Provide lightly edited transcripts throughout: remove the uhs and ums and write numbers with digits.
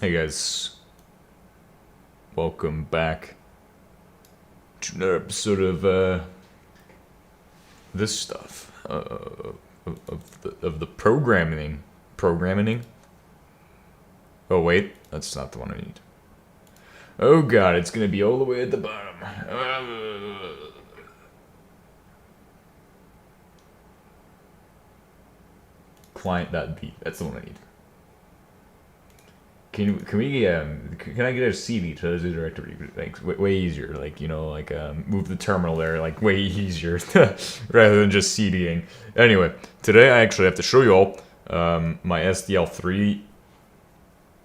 Hey guys, welcome back to another episode of this stuff of the programming. Oh wait, that's not the one I need. Oh god, it's gonna be all the way at the bottom. Client.b, that's the one I need. Can I get a CD to the directory? Like way easier, like move the terminal there, like way easier rather than just CDing. Anyway, today I actually have to show you all my SDL3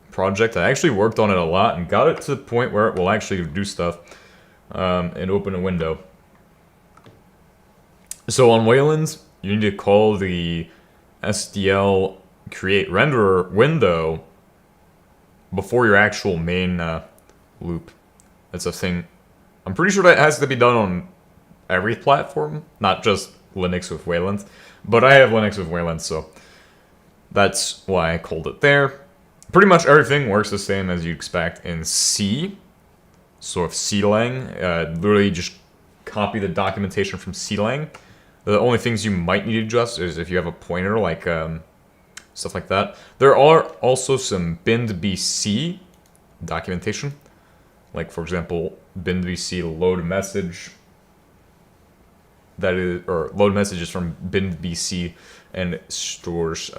project. I actually worked on it a lot and got it to the point where it will actually do stuff and open a window. So on Wayland's, you need to call the SDL create renderer window before your actual main loop. That's a thing. I'm pretty sure that has to be done on every platform, not just Linux with Wayland. But I have Linux with Wayland, so that's why I called it there. Pretty much everything works the same as you expect in C. So if CLang, literally just copy the documentation from CLang. The only things you might need to adjust is if you have a pointer, like stuff like that. There are also some bin.bc documentation, like for example, bin.bc load message. That is, or load messages from bin.bc, and it stores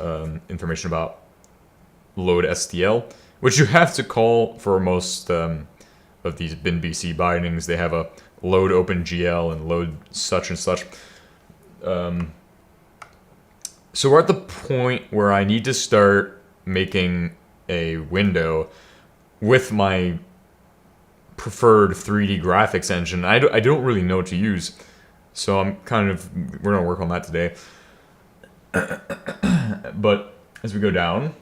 information about load SDL, which you have to call for most of these bin.bc bindings. They have a load OpenGL and load such and such. So we're at the point where I need to start making a window with my preferred 3D graphics engine. I don't really know what to use, so we're gonna work on that today. But as we go down,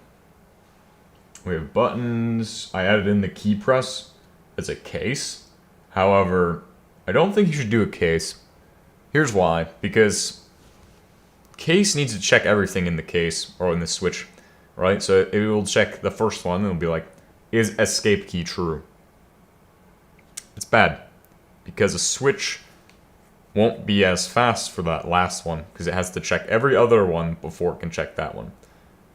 we have buttons. I added in the key press as a case. However, I don't think you should do a case. Here's why. Because case needs to check everything in the case, or in the switch, right? So it will check the first one, and it'll be like, is escape key true? It's bad, because a switch won't be as fast for that last one, because it has to check every other one before it can check that one.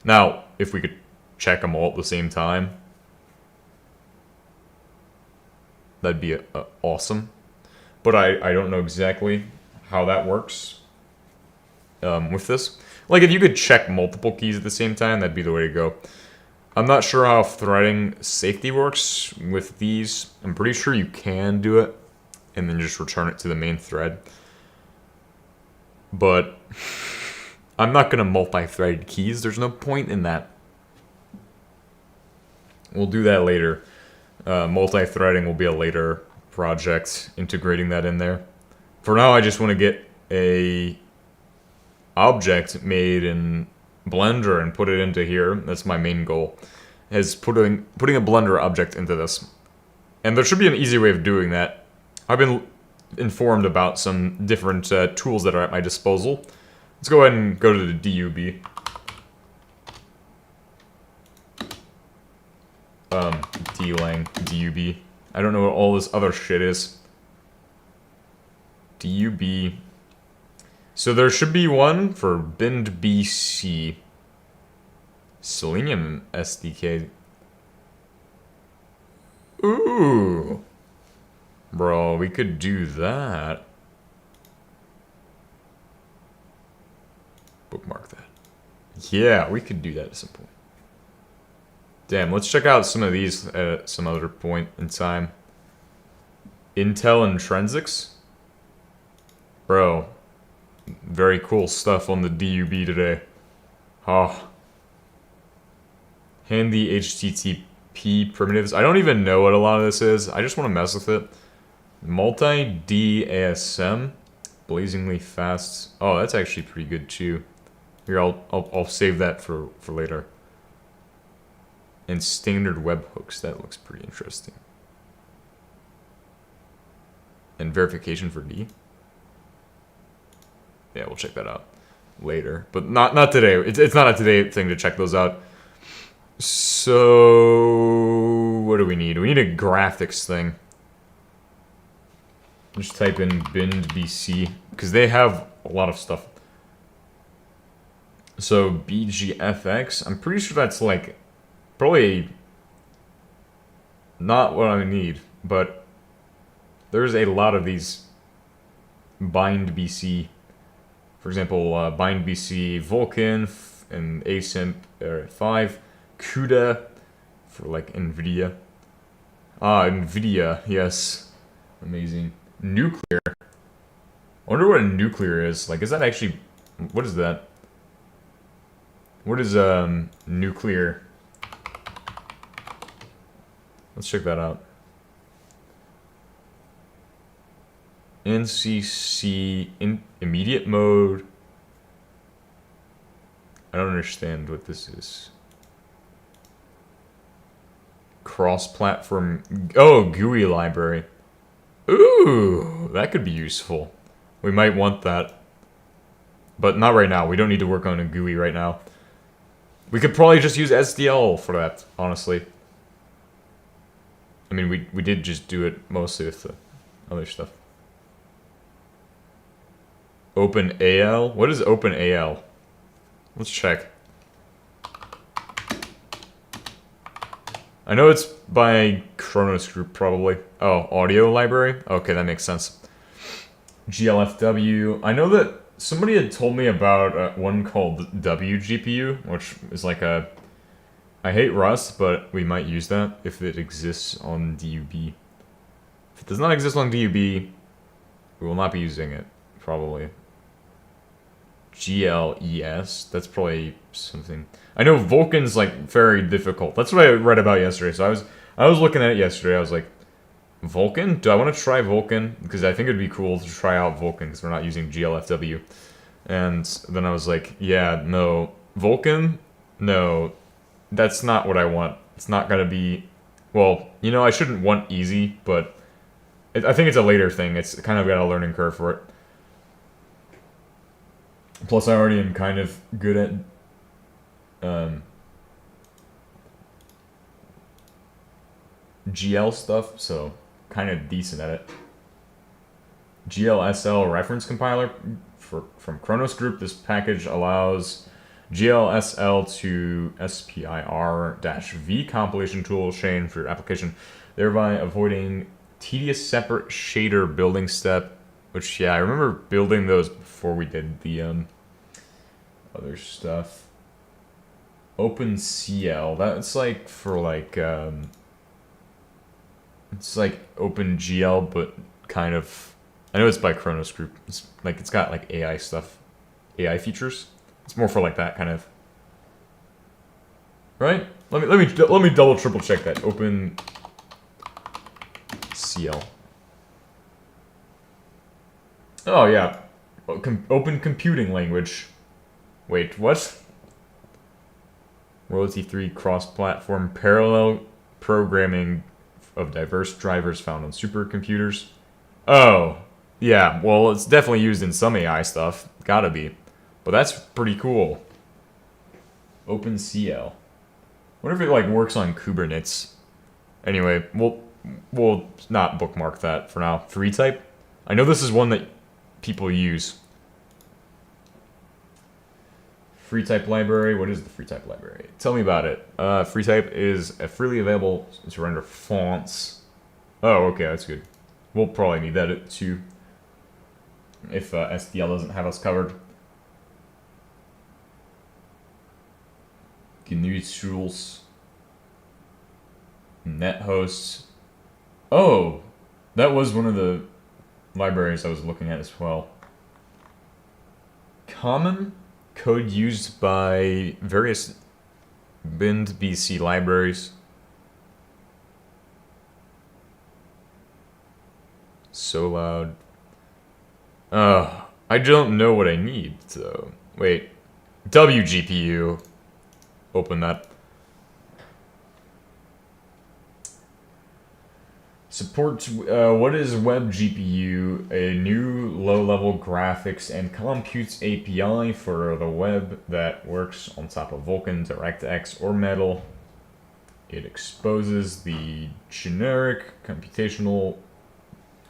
Now, if we could check them all at the same time, that'd be awesome. But I don't know exactly how that works with this. Like, if you could check multiple keys at the same time, that'd be the way to go. I'm not sure how threading safety works with these. I'm pretty sure you can do it and then just return it to the main thread. But I'm not going to multi-thread keys. There's no point in that. We'll do that later. Multi-threading will be a later project, integrating that in there. For now, I just want to get a object made in Blender and put it into here. That's my main goal, is putting a Blender object into this. And there should be an easy way of doing that. I've been informed about some different tools that are at my disposal. Let's go ahead and go to the DUB. DLang, DUB. I don't know what all this other shit is. DUB. So there should be one for bin.bc. Selenium SDK. Ooh. Bro, we could do that. Bookmark that. Yeah, we could do that at some point. Damn, let's check out some of these at some other point in time. Intel Intrinsics. Bro, very cool stuff on the DUB today. Oh. Handy HTTP primitives. I don't even know what a lot of this is. I just want to mess with it. Multi-D ASM. Blazingly fast. Oh, that's actually pretty good too. Here, I'll save that for later. And standard webhooks. That looks pretty interesting. And verification for D. Yeah, we'll check that out later, but not today. It's not a today thing to check those out. So what do we need? We need a graphics thing. Just type in bind BC, because they have a lot of stuff. So BGFX, I'm pretty sure that's like probably not what I need, but there's a lot of these bind BC. For example, bind BC Vulkan and async 5, CUDA for like NVIDIA. NVIDIA, yes, amazing. Nuclear. I wonder what a nuclear is. Like, is that actually? What is that? What is nuclear? Let's check that out. NCC immediate mode. I don't understand what this is. Cross-platform. Oh, GUI library. Ooh, that could be useful. We might want that. But not right now. We don't need to work on a GUI right now. We could probably just use SDL for that, honestly. I mean, we did just do it mostly with the other stuff. OpenAL? What is OpenAL? Let's check. I know it's by Kronos Group, probably. Oh, audio library? Okay, that makes sense. GLFW. I know that somebody had told me about one called WGPU, which is like a... I hate Rust, but we might use that if it exists on DUB. If it does not exist on DUB, we will not be using it, probably. GLES, that's probably something. I know Vulkan's like very difficult. That's what I read about yesterday. So I was looking at it yesterday. I was like, Vulkan? Do I want to try Vulkan? Because I think it'd be cool to try out Vulkan because we're not using GLFW. And then I was like, yeah, no. Vulkan? No. That's not what I want. It's not gonna be... Well, you know, I shouldn't want easy, but I think it's a later thing. It's kind of got a learning curve for it. Plus, I already am kind of good at GL stuff, so kind of decent at it. GLSL reference compiler from Kronos Group. This package allows GLSL to SPIR-V compilation tool chain for your application, thereby avoiding tedious separate shader building step. Which, yeah, I remember building those before we did the other stuff. OpenCL, that's like for like, it's like OpenGL, but kind of, I know it's by Kronos Group. It's like, it's got like AI stuff, AI features. It's more for like that kind of, right? Let me double triple check that. OpenCL. Oh, yeah. Open computing language. Wait, what? Royalty-free cross-platform parallel programming of diverse drivers found on supercomputers. Oh, yeah. Well, it's definitely used in some AI stuff. Gotta be. But that's pretty cool. OpenCL. Wonder if it, like, works on Kubernetes. Anyway, we'll not bookmark that for now. FreeType? I know this is one that people use. FreeType library. What is the FreeType library? Tell me about it. FreeType is a freely available to render fonts. Oh, okay, that's good. We'll probably need that too if SDL doesn't have us covered. GNU tools. NetHost. Oh, that was one of the libraries I was looking at as well. Common code used by various bind BC libraries. So loud. I don't know what I need, so... Wait. WGPU. Open that. Support, what is WebGPU? A new low-level graphics and computes API for the web that works on top of Vulkan, DirectX, or Metal. it exposes the generic computational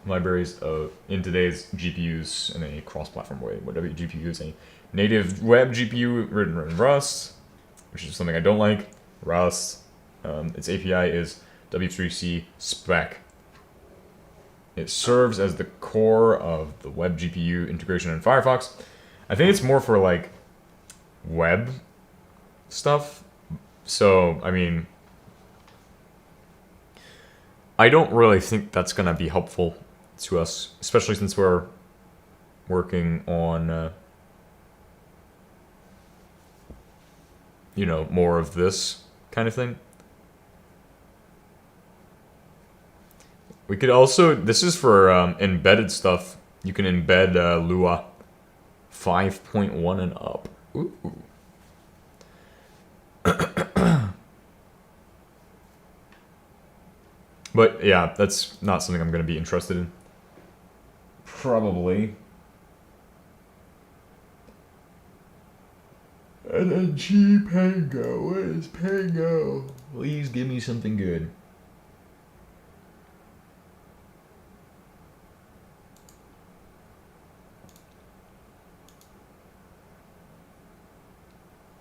libraries in today's GPUs in a cross-platform way. Whatever GPU is a native web GPU written in Rust, which is something I don't like. Rust. Its API is W3C spec. It serves as the core of the web GPU integration in Firefox. I think it's more for like web stuff. So, I mean, I don't really think that's going to be helpful to us, especially since we're working on, you know, more of this kind of thing. We could also, this is for embedded stuff. You can embed Lua 5.1 and up. Ooh. But yeah, that's not something I'm going to be interested in. Probably. And then G Pango. What is Pango? Please give me something good.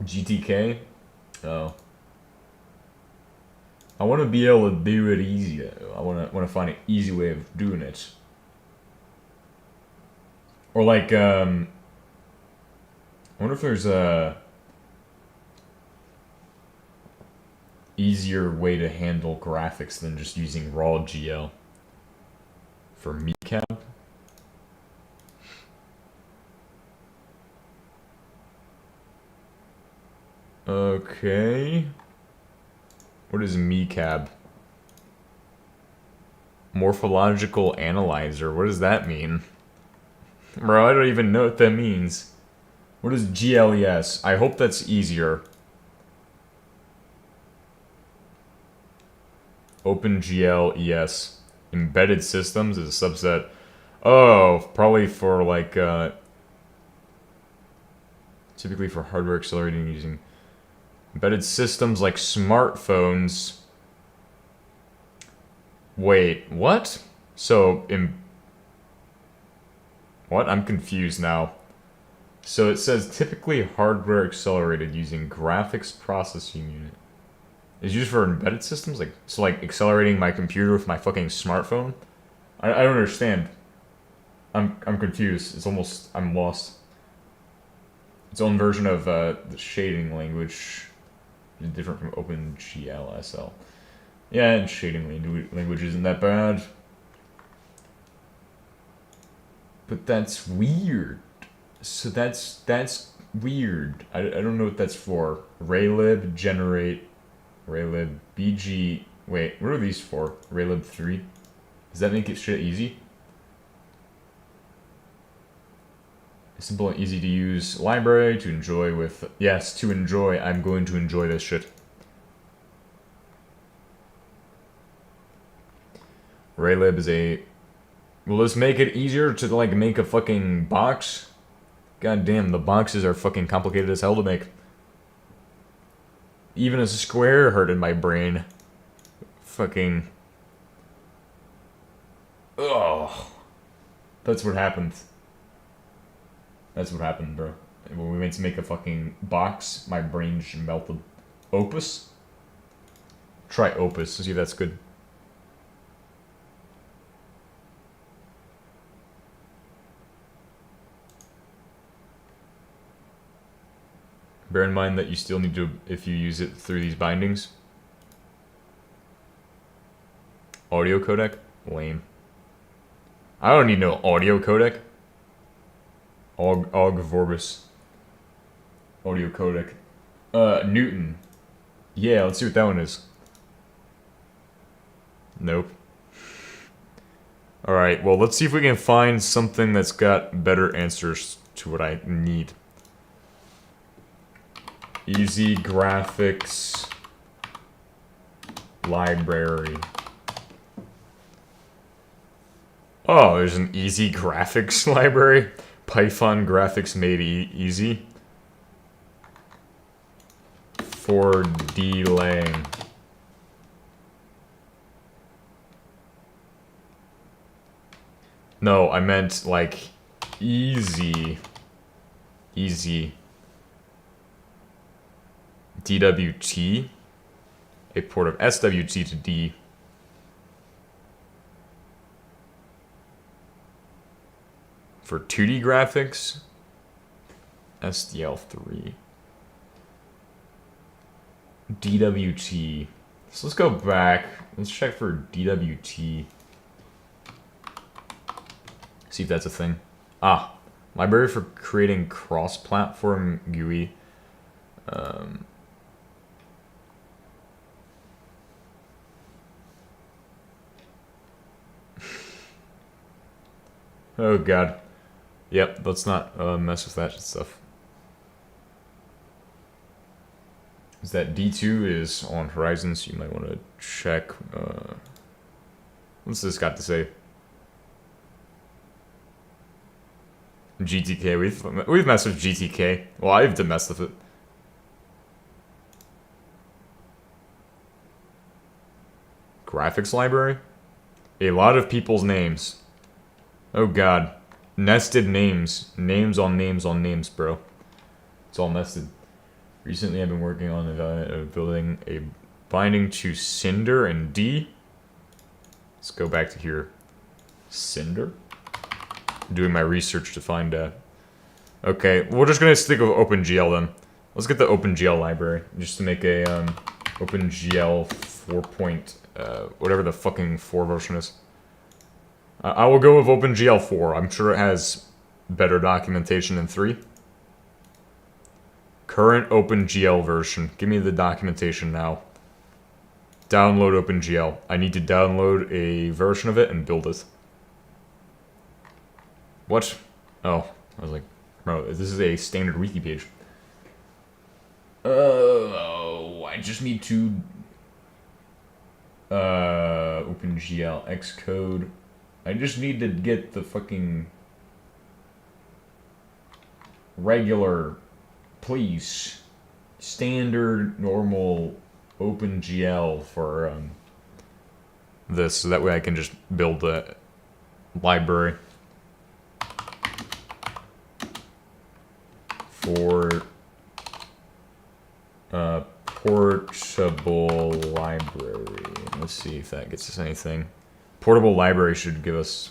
GTK? Oh. I want to be able to do it easy. I want to find an easy way of doing it. Or like, I wonder if there's a easier way to handle graphics than just using raw GL for MECAB. Okay. What is MECAB? Morphological analyzer. What does that mean? Bro, I don't even know what that means. What is GLES? I hope that's easier. OpenGLES. Embedded systems is a subset. Oh, probably for like, typically for hardware accelerating using embedded systems like smartphones. Wait, what? So, what? I'm confused now. So it says typically hardware accelerated using graphics processing unit. Is used for embedded systems? Like, so like accelerating my computer with my fucking smartphone? I don't understand. I'm confused. It's almost, I'm lost. Its own version of the shading language is different from OpenGLSL. Yeah, and shading language isn't that bad. But that's weird. So that's weird. I don't know what that's for. Raylib, generate, Raylib, BG. Wait, what are these for? Raylib 3? Does that make it shit easy? A simple and easy to use library to enjoy with. Yes, to enjoy. I'm going to enjoy this shit. Raylib is a. Will this make it easier to like make a fucking box? God damn, the boxes are fucking complicated as hell to make. Even a square hurt in my brain. Fucking. Ugh. That's what happened. That's what happened, bro. When we went to make a fucking box, my brain just melted. Opus? Try Opus, see if that's good. Bear in mind that you still need to, if you use it through these bindings. Audio codec? Lame. I don't need no audio codec. Og Vorbis. Audio codec. Newton. Yeah, let's see what that one is. Nope. Alright, well, let's see if we can find something that's got better answers to what I need. Easy graphics library. Oh, there's an easy graphics library. Python graphics made easy. For delaying. No, I meant like easy DWT, a port of SWT to D. For 2D graphics, SDL3. DWT. So let's go back. Let's check for DWT. See if that's a thing. Ah, library for creating cross-platform GUI. Oh god. Yep, let's not mess with that stuff. Is that D2 is on Horizon, so you might want to check. What's this got to say? GTK, we've messed with GTK. Well, I've messed with it. Graphics library? A lot of people's names. Oh god. Nested names. Names on names on names, bro. It's all nested. Recently I've been working on building a binding to Cinder and D. Let's go back to here. Cinder? Doing my research to find okay, we're just gonna stick with OpenGL then. Let's get the OpenGL library just to make a OpenGL 4 whatever the fucking 4 version is. I will go with OpenGL 4. I'm sure it has better documentation than 3. Current OpenGL version. Give me the documentation now. Download OpenGL. I need to download a version of it and build it. What? Oh, I was like, bro, this is a standard wiki page. Oh, I just need to OpenGL Xcode. I just need to get the fucking regular, please, standard, normal OpenGL for this, so that way I can just build the library for portable library. Let's see if that gets us anything. Portable library should give us...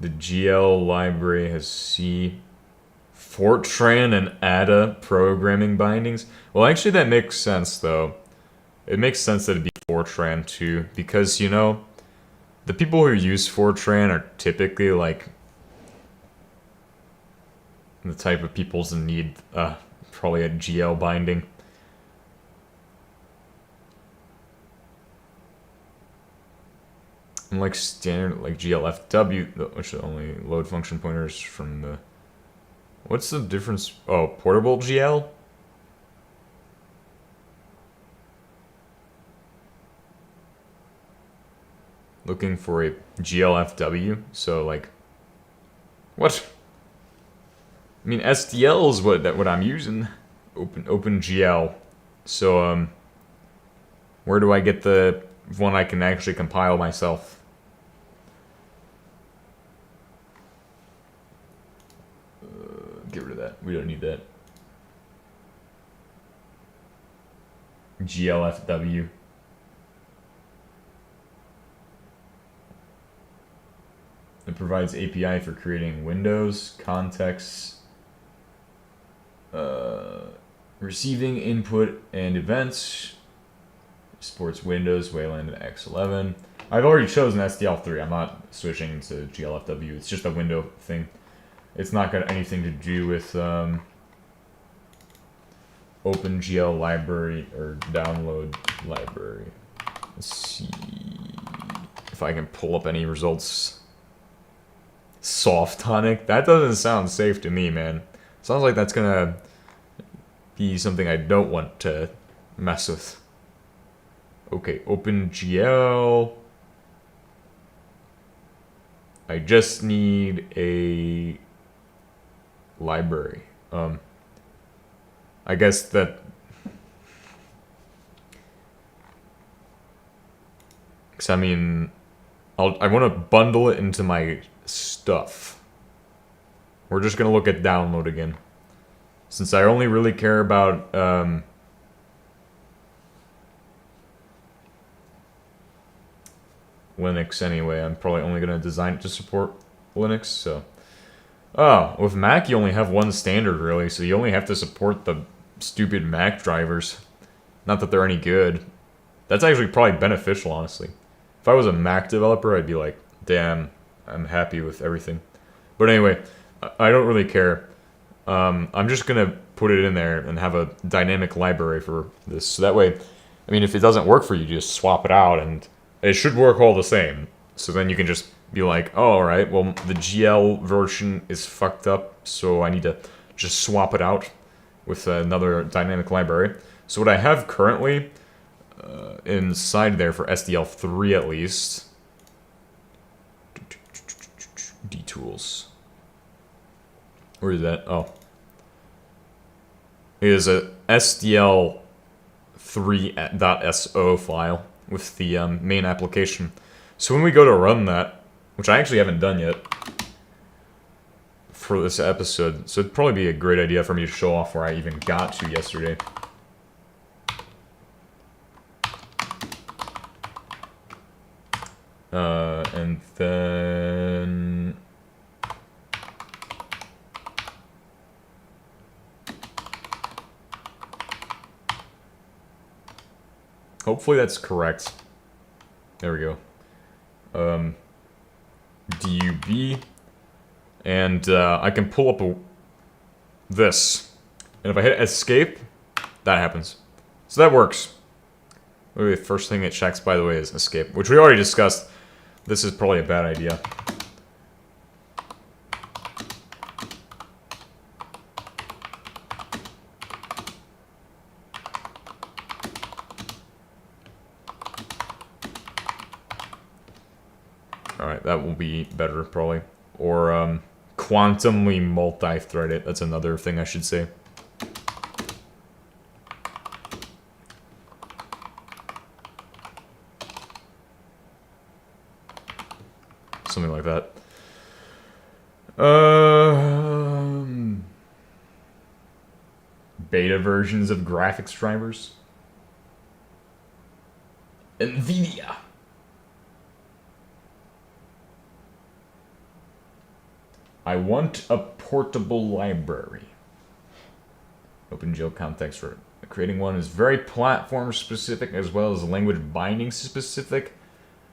The GL library has C, Fortran and ADA programming bindings. Well, actually that makes sense, though. It makes sense that it'd be Fortran, too, because, you know, the people who use Fortran are typically, like, the type of peoples that need, probably a GL binding. And like standard, like GLFW, which only load function pointers from the... What's the difference? Oh, portable GL? Looking for a GLFW, so like... What? I mean, SDL is what I'm using. OpenGL. So, where do I get the one I can actually compile myself? Get rid of that. We don't need that. GLFW. It provides API for creating windows, contexts, receiving input and events. Supports Windows, Wayland, and X11. I've already chosen SDL3. I'm not switching to GLFW. It's just a window thing. It's not got anything to do with OpenGL library or download library. Let's see if I can pull up any results. Soft tonic? That doesn't sound safe to me, man. Sounds like that's gonna be something I don't want to mess with. Okay, OpenGL. I just need a library. I guess that... Because, I mean, I want to bundle it into my stuff. We're just going to look at download again. Since I only really care about Linux anyway, I'm probably only going to design it to support Linux, so... Oh, with Mac you only have one standard, really, so you only have to support the stupid Mac drivers. Not that they're any good. That's actually probably beneficial, honestly. If I was a Mac developer, I'd be like, damn, I'm happy with everything. But anyway, I don't really care. I'm just going to put it in there and have a dynamic library for this. So that way, I mean, if it doesn't work for you, just swap it out, and it should work all the same. So then you can just be like, oh, alright, well, the GL version is fucked up, so I need to just swap it out with another dynamic library. So what I have currently inside there for SDL3 at least, dtools. Where is that? Oh. It is a SDL3.so file with the main application. So when we go to run that, which I actually haven't done yet for this episode, so it'd probably be a great idea for me to show off where I even got to yesterday. And then... hopefully that's correct. There we go. DUB, and I can pull up this, and if I hit escape, that happens. So that works. Maybe the first thing it checks, by the way, is escape, which we already discussed. This is probably a bad idea. Alright, that will be better, probably. Or, quantumly multi-thread it. That's another thing I should say. Something like that. Beta versions of graphics drivers. NVIDIA. I want a portable library. OpenGL context for creating one is very platform specific as well as language binding specific.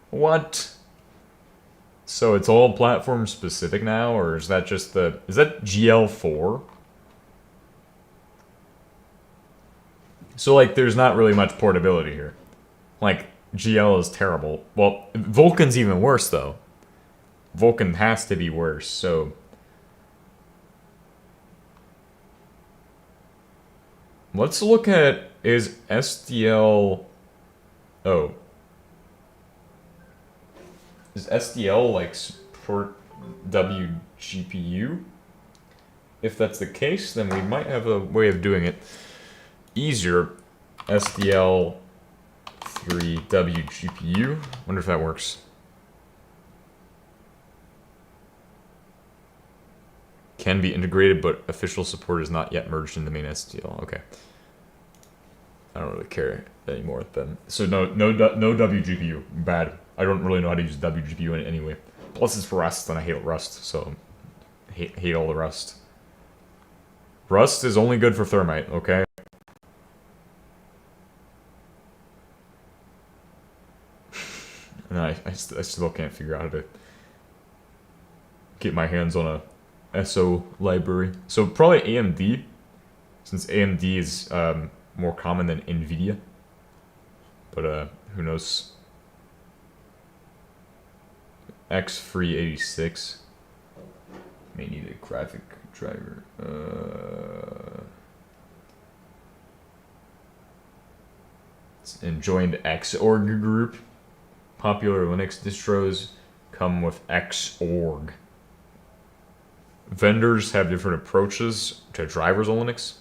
What? So it's all platform specific now, or is that just the... is that GL4? So, like, there's not really much portability here. Like, GL is terrible. Well, Vulkan's even worse, though. Vulkan has to be worse, so... let's look at... is SDL... oh. Is SDL, like, support WGPU? If that's the case, then we might have a way of doing it easier. SDL3 WGPU. Wonder if that works. Can be integrated, but official support is not yet merged in the main SDL. Okay. I don't really care anymore then. So no WGPU. Bad. I don't really know how to use WGPU in it anyway. Plus it's for Rust, and I hate Rust, so hate all the Rust. Rust is only good for Thermite, okay? And I still can't figure out how to get my hands on a SO library. So probably AMD, since AMD is more common than NVIDIA. But who knows? X386 may need a graphic driver. And joined Xorg group. Popular Linux distros come with Xorg. Vendors have different approaches to drivers on Linux.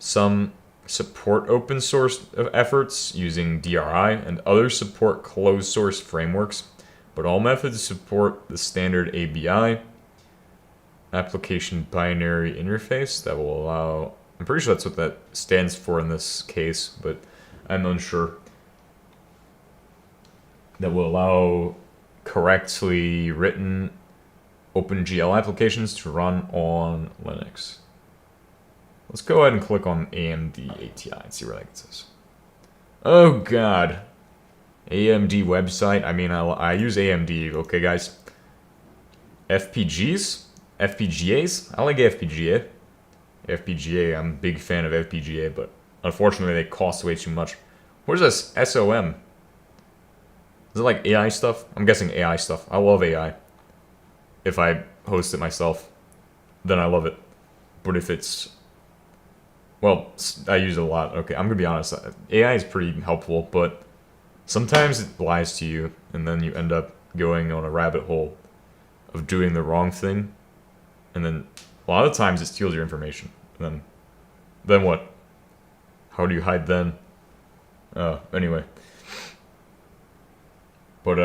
Some support open source efforts using DRI, and others support closed source frameworks. but all methods support the standard ABI, application binary interface, that will allow, I'm pretty sure that's what that stands for in this case, but I'm unsure, that will allow correctly written OpenGL applications to run on Linux. Let's go ahead and click on AMD ATI and see where that gets us. Oh god. AMD website. I mean, I use AMD, okay guys. FPGs? FPGAs? I like FPGA. FPGA, I'm a big fan of FPGA, but unfortunately they cost way too much. What is this? SOM? Is it like AI stuff? I'm guessing AI stuff. I love AI. If I host it myself, then I love it. But if it's... Well, I use it a lot. Okay, I'm gonna be honest. AI is pretty helpful, but sometimes it lies to you, and then you end up going on a rabbit hole of doing the wrong thing, and then a lot of times it steals your information. And then what? How do you hide then? Anyway. But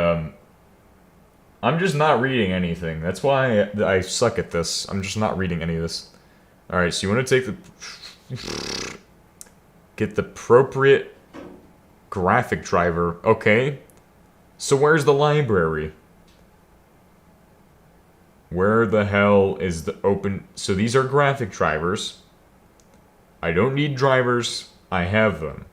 I'm just not reading anything. That's why I suck at this. I'm just not reading any of this. All right, so you want to take the get the appropriate graphic driver. Okay. So where's the library? Where the hell is the open... So these are graphic drivers. I don't need drivers. I have them.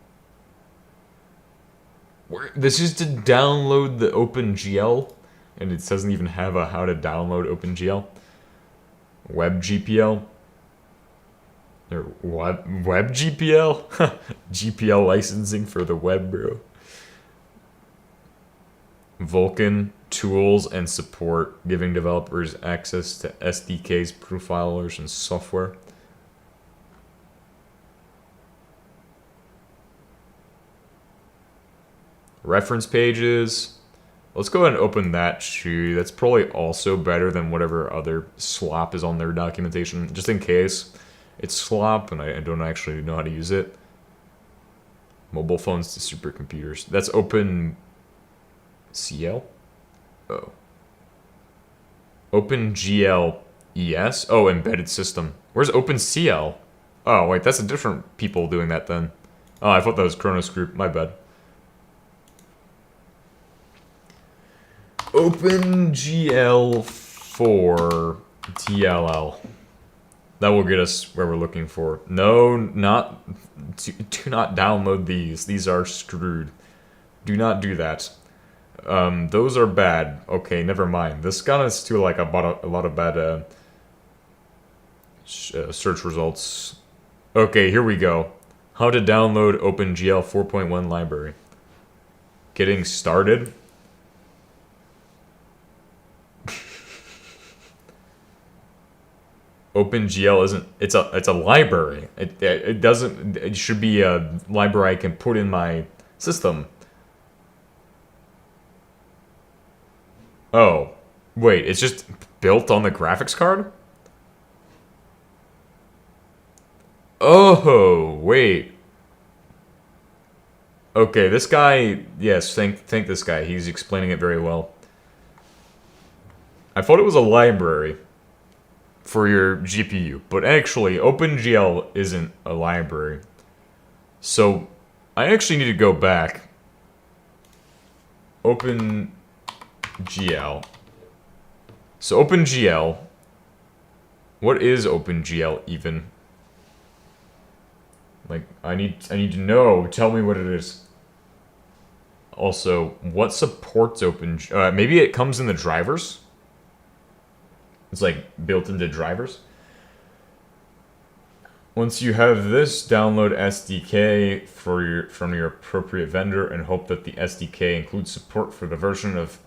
This is to download the OpenGL. And it doesn't even have a how to download OpenGL. WebGPL. Or what? WebGPL? GPL licensing for the web, bro. Vulkan tools and support, giving developers access to SDKs, profilers, and software. Reference pages. Let's go ahead and open that too. That's probably also better than whatever other slop is on their documentation, just in case it's slop and I don't actually know how to use it. Mobile phones to supercomputers. That's OpenCL? Oh. OpenGL ES? Oh, embedded system. Where's OpenCL? Oh, wait, that's a different people doing that then. Oh, I thought that was Kronos Group. My bad. OpenGL for TLL. That will get us where we're looking for. No, not... Do not download these. These are screwed. Do not do that. Those are bad. Okay, never mind. This got us to like a lot of bad search results. Okay, here we go. How to download OpenGL 4.1 library. Getting started. OpenGL isn't. It's a library. It doesn't. It should be a library I can put in my system. Oh, wait. It's just built on the graphics card. Oh, wait. Okay, this guy. Yes, thank this guy. He's explaining it very well. I thought it was a library for your GPU, but actually OpenGL isn't a library. So I actually need to go back. OpenGL. So OpenGL. What is OpenGL even? Like I need to know. Tell me what it is. Also, what supports OpenGL? Maybe it comes in the drivers. It's like built into drivers. Once you have this, download SDK from your appropriate vendor and hope that the SDK includes support for the version of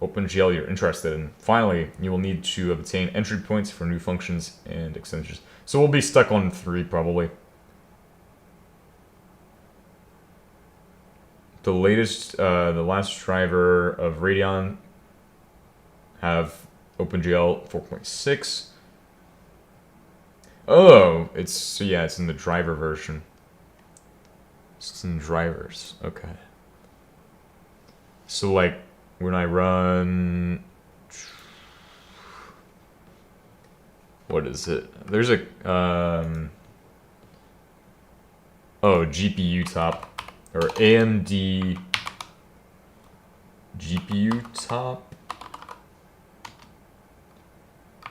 OpenGL you're interested in. Finally, you will need to obtain entry points for new functions and extensions. So we'll be stuck on 3 probably. The latest, the last driver of Radeon have OpenGL 4.6. Oh, it's in the driver version. It's in drivers. Okay. So like when I run, what is it? There's a GPU top or AMD GPU top,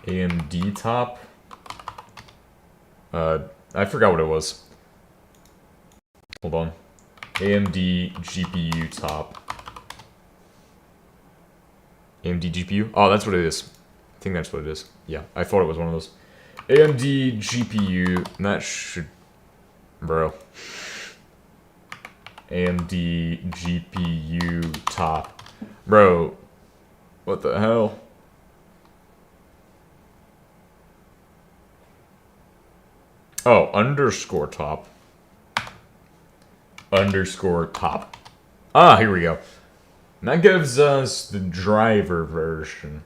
AMD top. I forgot what it was. Hold on. AMD GPU top. AMD GPU? Oh, that's what it is. I think that's what it is. Yeah, I thought it was one of those. AMD GPU, and that should... Bro. AMD GPU top. Bro. What the hell? Oh, underscore top. Underscore top. Ah, here we go. And that gives us the driver version,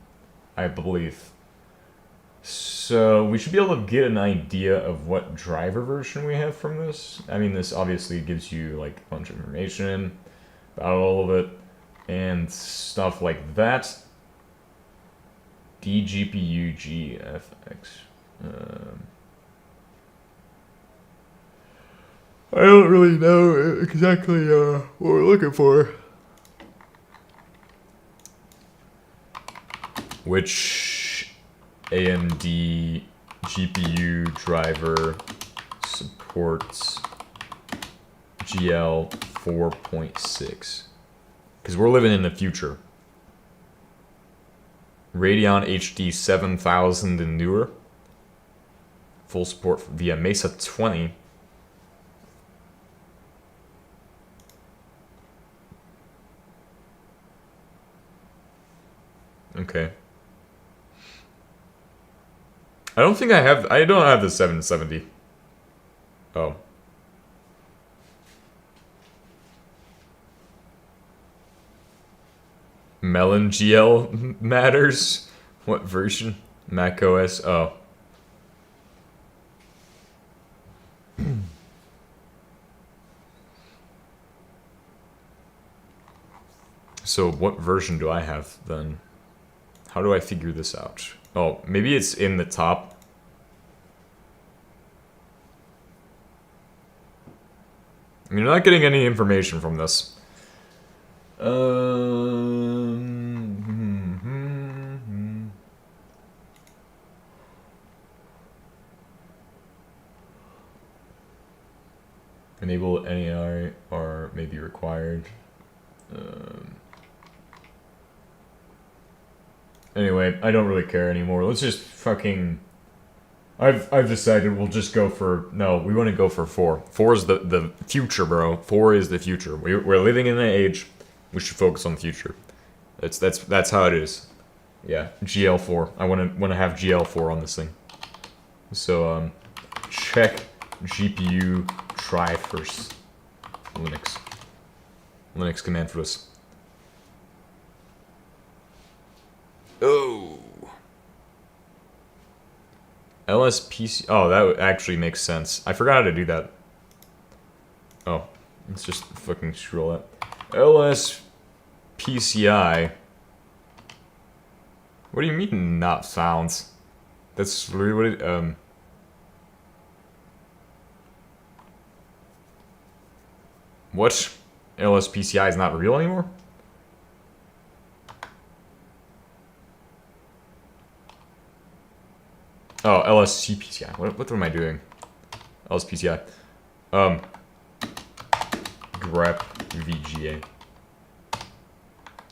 I believe. So we should be able to get an idea of what driver version we have from this. I mean, this obviously gives you like a bunch of information about all of it and stuff like that. DGPU GFX. I don't really know exactly what we're looking for. Which AMD GPU driver supports GL 4.6? Because we're living in the future. Radeon HD 7000 and newer. Full support via Mesa 20. Okay. I don't think I have... I don't have the 770. Oh. Melon GL matters? What version? Mac OS? Oh. So what version do I have then? How do I figure this out? Oh, maybe it's in the top. I mean, you're not getting any information from this. Enable NAR or may be required. Anyway, I don't really care anymore. Let's just fucking... I've decided we'll just go for... No, we want to go for 4. 4 is the future, bro. 4 is the future. We're living in an age. We should focus on the future. That's how it is. Yeah, GL4. I want to have GL4 on this thing. So, check GPU try first. Linux command for this. Oh. LSPC. Oh, that actually makes sense. I forgot how to do that. Oh, let's just fucking scroll up. LSPCI. What do you mean not found? That's really what it, What? LSPCI is not real anymore? Oh, LSCPCI. What am I doing? LSPCI. Grep VGA.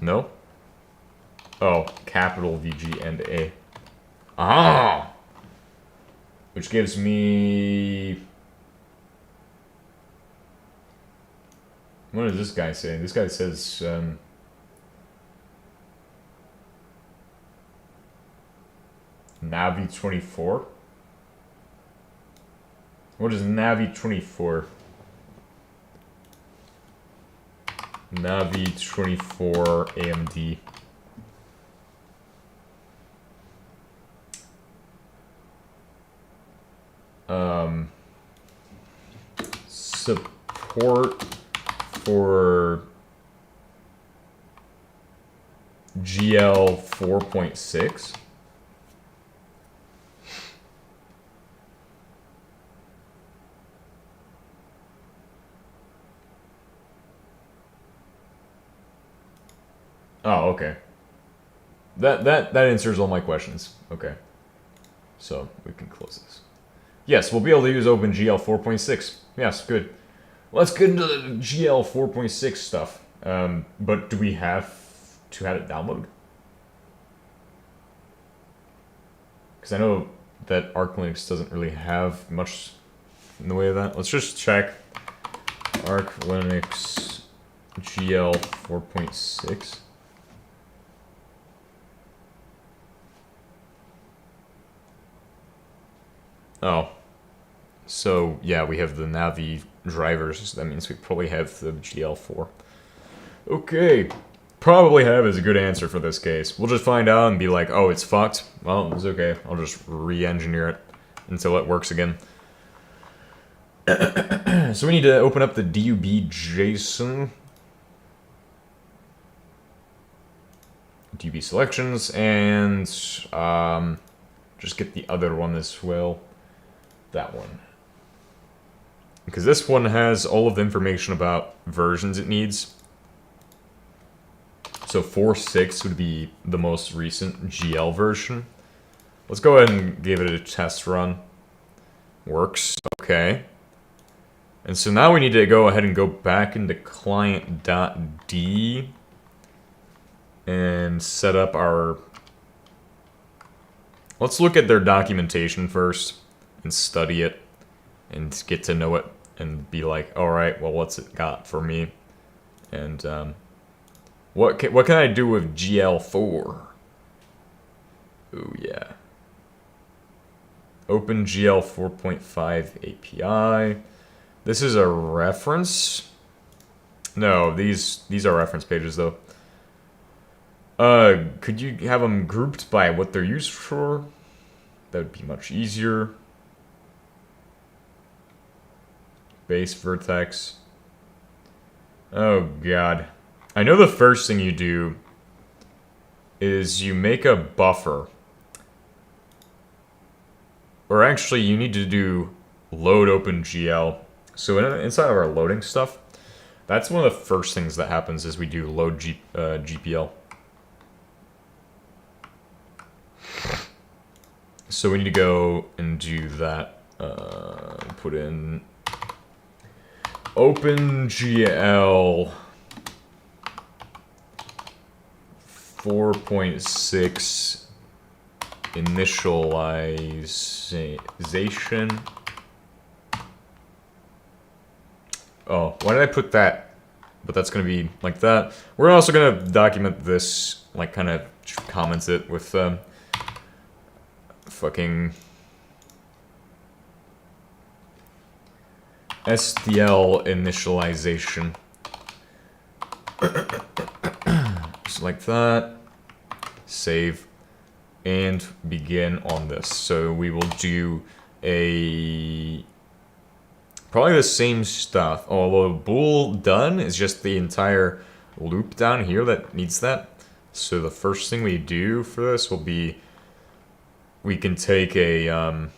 No? Oh, capital VG and A. Ah! Which gives me... What does this guy say? This guy says, Navi 24? What is Navi 24? Navi 24 AMD. Support for GL 4.6. Oh, okay. That answers all my questions. Okay. So we can close this. Yes, we'll be able to use OpenGL 4.6. Yes, good. Let's get into the GL 4.6 stuff. But do we have to have it download? Because I know that Arch Linux doesn't really have much in the way of that. Let's just check Arch Linux GL 4.6. Oh. So, yeah, we have the Navi drivers. That means we probably have the GL4. Okay. Probably have is a good answer for this case. We'll just find out and be like, oh, it's fucked. Well, it's okay. I'll just re-engineer it until it works again. So we need to open up the DUB JSON. DUB selections, and just get the other one as well. That one. Because this one has all of the information about versions it needs. So 4.6 would be the most recent GL version. Let's go ahead and give it a test run. Works. Okay. And so now we need to go ahead and go back into client.d and set up our... Let's look at their documentation first and study it and get to know it and be like, all right, well, what's it got for me? And what can I do with GL4? Oh yeah. OpenGL 4.5 API. This is a reference. No, these are reference pages though. Could you have them grouped by what they're used for? That would be much easier. Base vertex. Oh god. I know the first thing you do is you make a buffer. Or actually, you need to do load OpenGL. So inside of our loading stuff, that's one of the first things that happens is we do load GPL. So we need to go and do that. Put in OpenGL 4.6 initialization. Oh, why did I put that? But that's going to be like that. We're also going to document this, like kind of comments it with fucking SDL initialization. Just like that. Save. And begin on this. So we will do a... probably the same stuff. Although bool done is just the entire loop down here that needs that. So the first thing we do for this will be... we can take a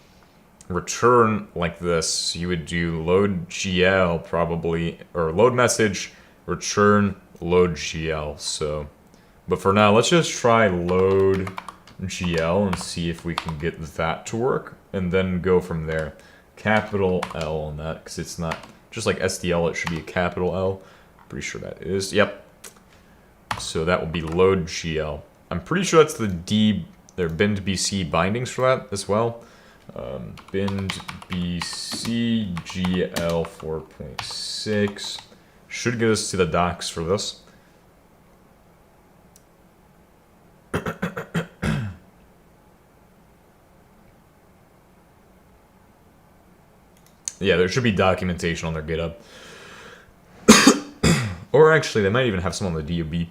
return like this. You would do load GL probably, or load message, return load GL. So, but for now, let's just try load GL and see if we can get that to work, and then go from there. Capital L on that, because it's not just like SDL, it should be a capital L. Pretty sure that is. Yep. So that will be load GL. I'm pretty sure that's the their bind BC bindings for that as well. Bind BC GL 4.6 should get us to the docs for this. Yeah, there should be documentation on their GitHub. Or actually, they might even have some on the DUB.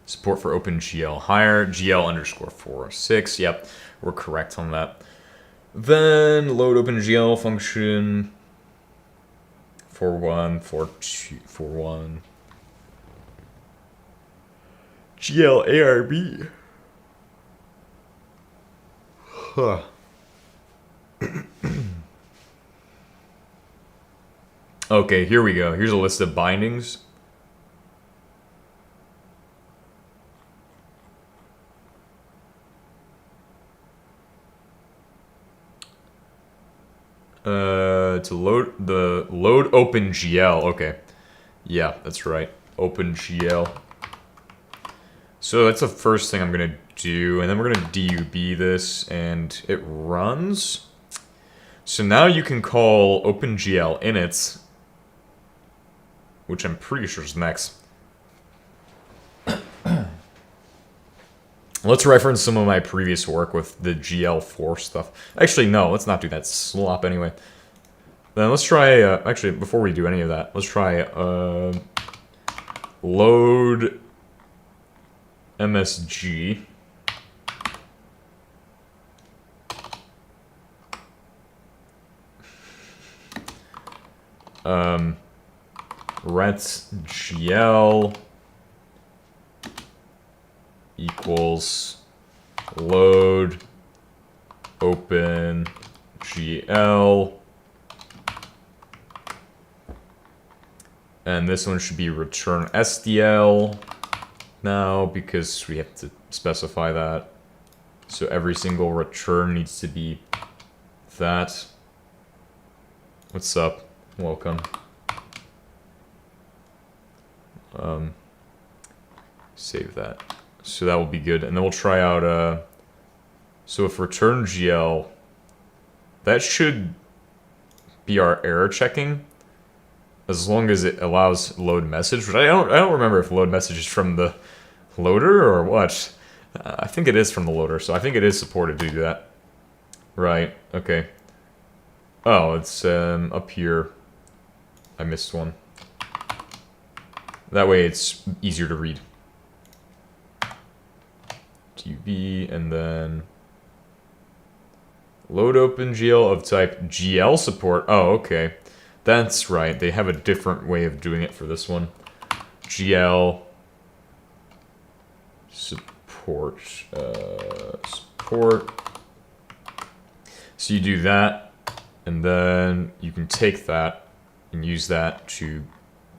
Support for OpenGL higher, GL underscore 4.6. Yep, we're correct on that. Then load OpenGL function for 1, for 2, for 1. GL ARB. Huh. Okay, here we go. Here's a list of bindings. To load OpenGL. Okay. Yeah, that's right. OpenGL. So that's the first thing I'm gonna do, and then we're gonna DUB this, and it runs. So now you can call OpenGL init, which I'm pretty sure is next. Let's reference some of my previous work with the GL4 stuff. Actually, no, let's not do that slop anyway. Then let's try, actually, before we do any of that, let's try load MSG. Rets GL equals load open GL, and this one should be return SDL now because we have to specify that. So every single return needs to be that. What's up? Welcome. Save that. So that will be good. And then we'll try out, so if return GL, that should be our error checking, as long as it allows load message, which I don't remember if load message is from the loader or what. I think it is from the loader, so I think it is supported to do that. Right, okay. Oh, it's up here. I missed one. That way it's easier to read. DB, and then load OpenGL of type GL support. Oh, okay. That's right. They have a different way of doing it for this one. GL support. Support. So you do that, and then you can take that and use that to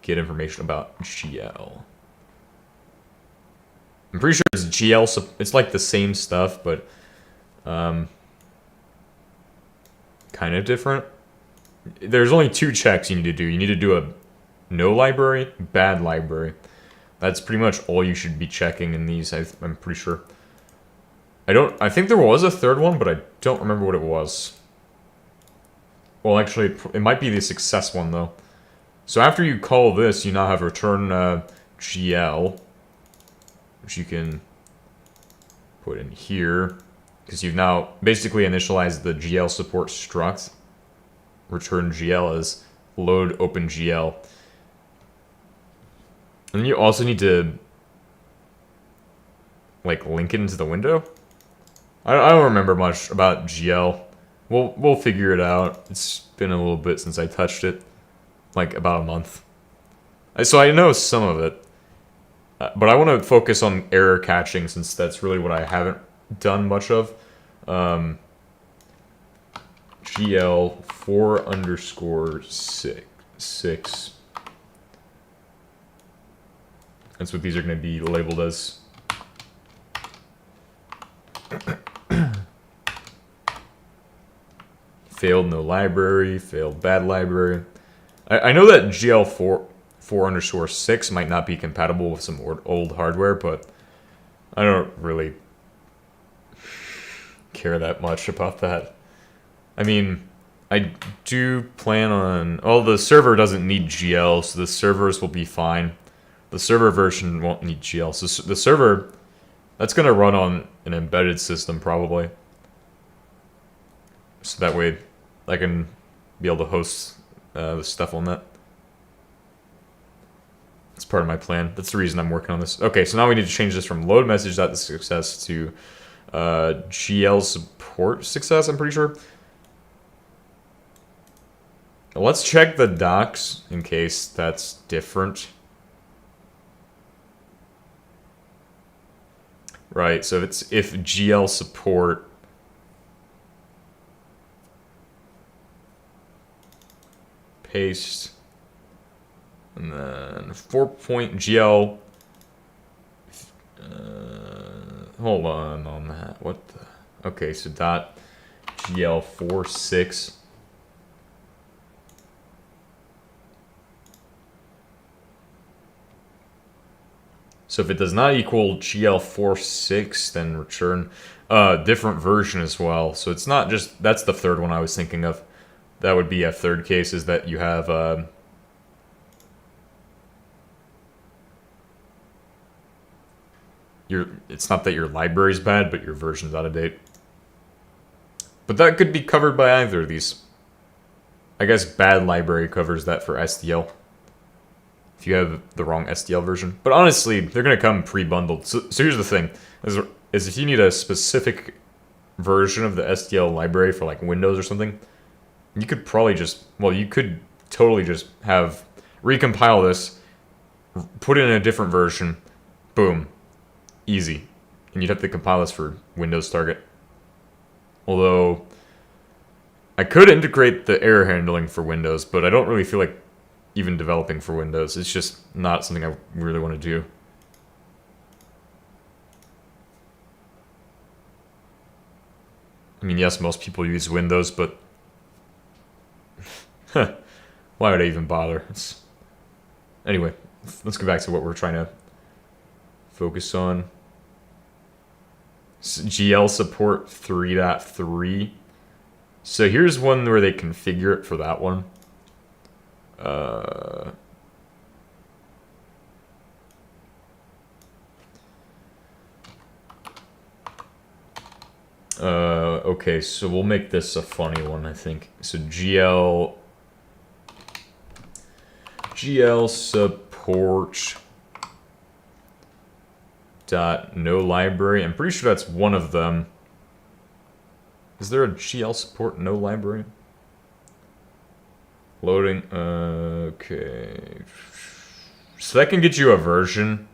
get information about GL. I'm pretty sure it's GL, it's like the same stuff, but kind of different. There's only two checks you need to do. You need to do a no library, bad library. That's pretty much all you should be checking in these, I'm pretty sure. I think there was a third one, but I don't remember what it was. Well, actually, it might be the success one, though. So after you call this, you now have return GL, which you can put in here, because you've now basically initialized the GL support struct. Return GL as load OpenGL. And then you also need to like link it into the window. I don't remember much about GL. We'll figure it out. It's been a little bit since I touched it, like about a month. So I know some of it, but I want to focus on error catching since that's really what I haven't done much of. GL 4_6. That's what these are going to be labeled as. Failed no library, failed bad library. I know that GL 4_6 might not be compatible with some old hardware, but I don't really care that much about that. I mean, I do plan on... Oh, the server doesn't need GL, so the servers will be fine. The server version won't need GL. So the server, that's going to run on an embedded system, probably. So that way I can be able to host the stuff on that. That's part of my plan. That's the reason I'm working on this. Okay, so now we need to change this from load message.success to GL support success, I'm pretty sure. Let's check the docs in case that's different. Right, so if GL support paste and then 4.GL hold on that. What the okay, so dot GL46. So if it does not equal GL46, then return a different version as well. So it's not just, that's the third one I was thinking of. That would be a third case, is that you have it's not that your library's bad, but your version's out of date. But that could be covered by either of these. I guess bad library covers that for SDL. If you have the wrong SDL version. But honestly, they're going to come pre-bundled. So here's the thing, is if you need a specific version of the SDL library for like Windows or something, you could probably just, well, you could totally just have, recompile this, put it in a different version, boom, easy. And you'd have to compile this for Windows Target. Although, I could integrate the error handling for Windows, but I don't really feel like even developing for Windows. It's just not something I really want to do. I mean, yes, most people use Windows, but why would I even bother? Anyway, let's go back to what we're trying to focus on. GL support 3.3. So here's one where they configure it for that one. Okay, so we'll make this a funny one, I think. So GL support dot no library. I'm pretty sure that's one of them. Is there a GL support no library? Loading. Okay. So that can get you a version.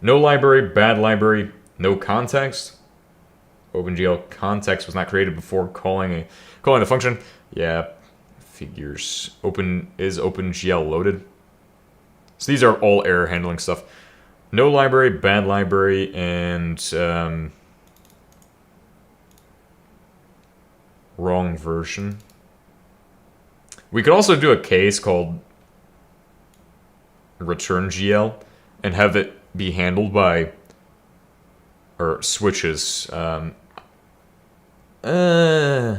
No library, bad library, no context. OpenGL context was not created before calling the function. Yeah, figures. Is OpenGL loaded? So these are all error handling stuff. No library, bad library, and wrong version. We could also do a case called return GL and have it be handled by, or switches. I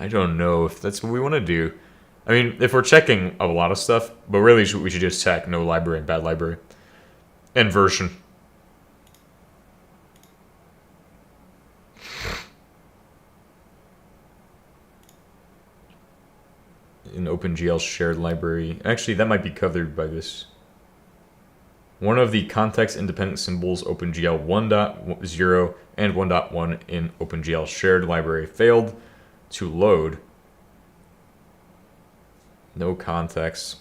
don't know if that's what we want to do. I mean, if we're checking a lot of stuff, but really we should just check no library and bad library. And version. In OpenGL shared library. Actually, that might be covered by this. One of the context-independent symbols OpenGL 1.0 and 1.1 in OpenGL shared library failed to load. No context.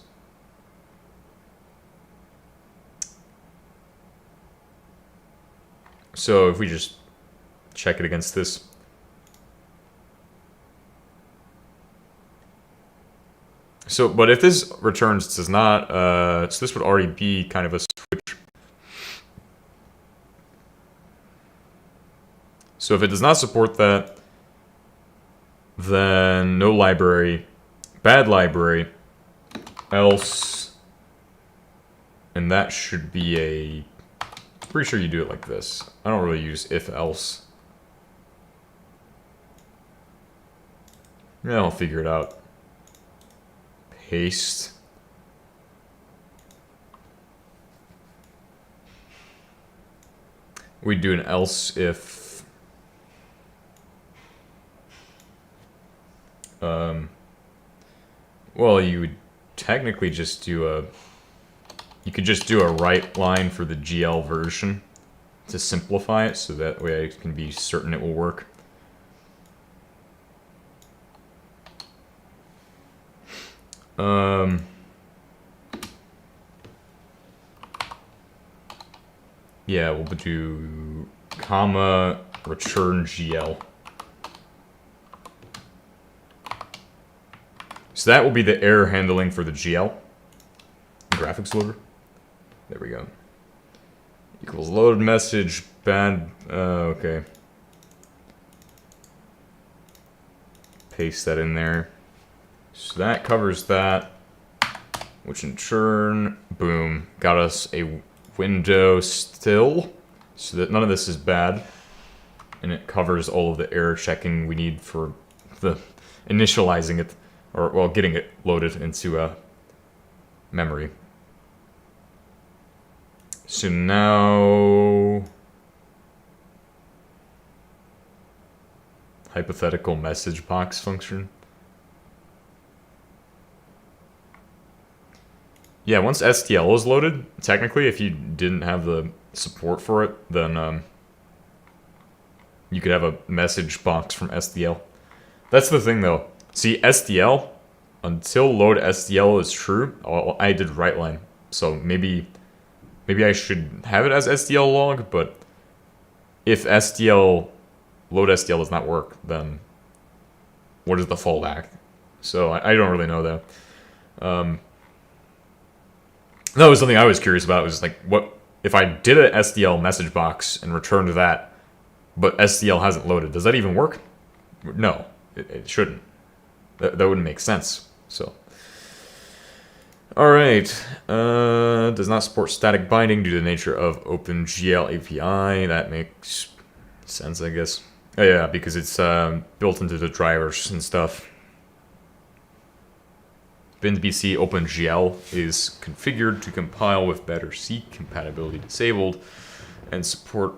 So if we just check it against this. So, but if this returns does not, so this would already be kind of a switch. So if it does not support that, then no library, bad library, else, and that should be a, pretty sure you do it like this. I don't really use if else. Yeah, I'll figure it out. Paste. We do an else if well, you would technically just do a, you could just do a write line for the GL version to simplify it, so that way I can be certain it will work. Yeah, we'll do comma return GL. So that will be the error handling for the GL graphics loader. There we go. Equals loaded message bad. Okay. Paste that in there. So that covers that, which in turn, boom, got us a window still, so that none of this is bad, and it covers all of the error checking we need for the initializing it, or well, getting it loaded into memory. So now, hypothetical message box function. Yeah, once SDL is loaded, technically, if you didn't have the support for it, then you could have a message box from SDL. That's the thing, though. See, SDL, until load SDL is true, I did right line, so maybe I should have it as SDL log, but if load SDL does not work, then what is the fallback? So I don't really know, though. That was something I was curious about, was like, what if I did an SDL message box and returned that, but SDL hasn't loaded? Does that even work? No, it shouldn't. That wouldn't make sense. So, all right. Does not support static binding due to the nature of OpenGL API. That makes sense, I guess. Oh, yeah, because it's built into the drivers and stuff. BinBC OpenGL is configured to compile with better C compatibility disabled and support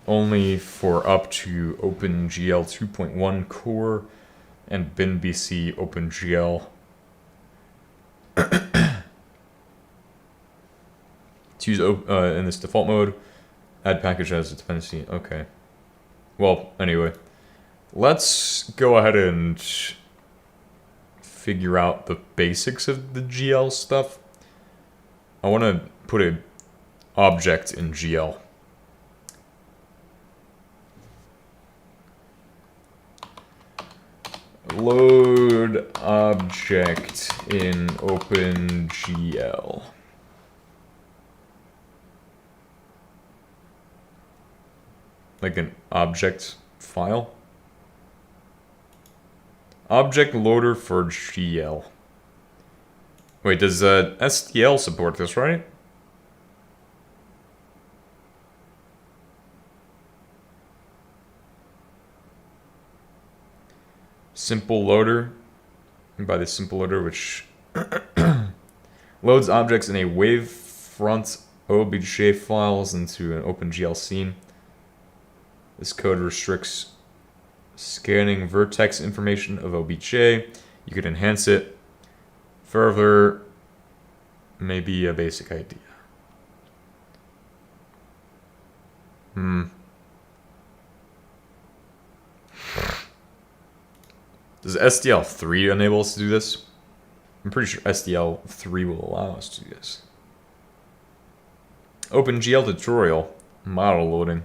only for up to OpenGL 2.1 core and BinBC OpenGL. To use in this default mode, add package as a dependency. Okay. Well, anyway, let's go ahead and figure out the basics of the GL stuff. I want to put an object in GL. Load object in OpenGL. Like an object file. Object loader for GL. Wait, does SDL support this, right? Simple loader. And by the simple loader, which loads objects in a wavefront OBJ files into an OpenGL scene. This code restricts scanning vertex information of OBJ. You could enhance it further. Maybe a basic idea. Does SDL3 enable us to do this? I'm pretty sure SDL3 will allow us to do this. OpenGL tutorial. Model loading.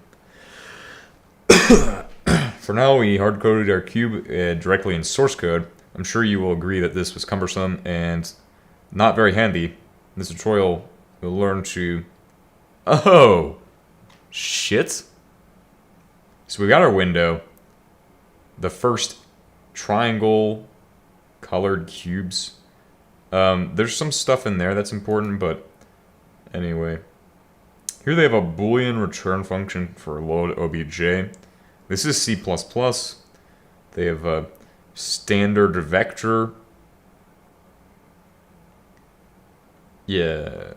For now, we hard-coded our cube directly in source code. I'm sure you will agree that this was cumbersome and not very handy. In this tutorial, we'll learn to... Oh! Shit! So we got our window. The first triangle colored cubes. There's some stuff in there that's important, but anyway. Here they have a Boolean return function for load OBJ. This is C++. They have a standard vector. Yeah.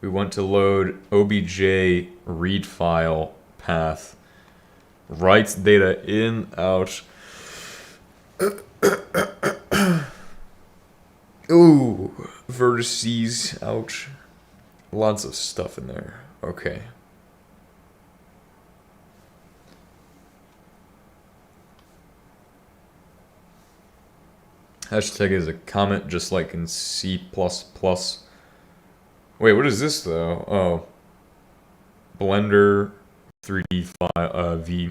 We want to load OBJ read file path. Write data in, out. Ooh, vertices, ouch. Lots of stuff in there. Okay. Hashtag is a comment just like in C++. Wait, what is this though? Oh, Blender 3D V.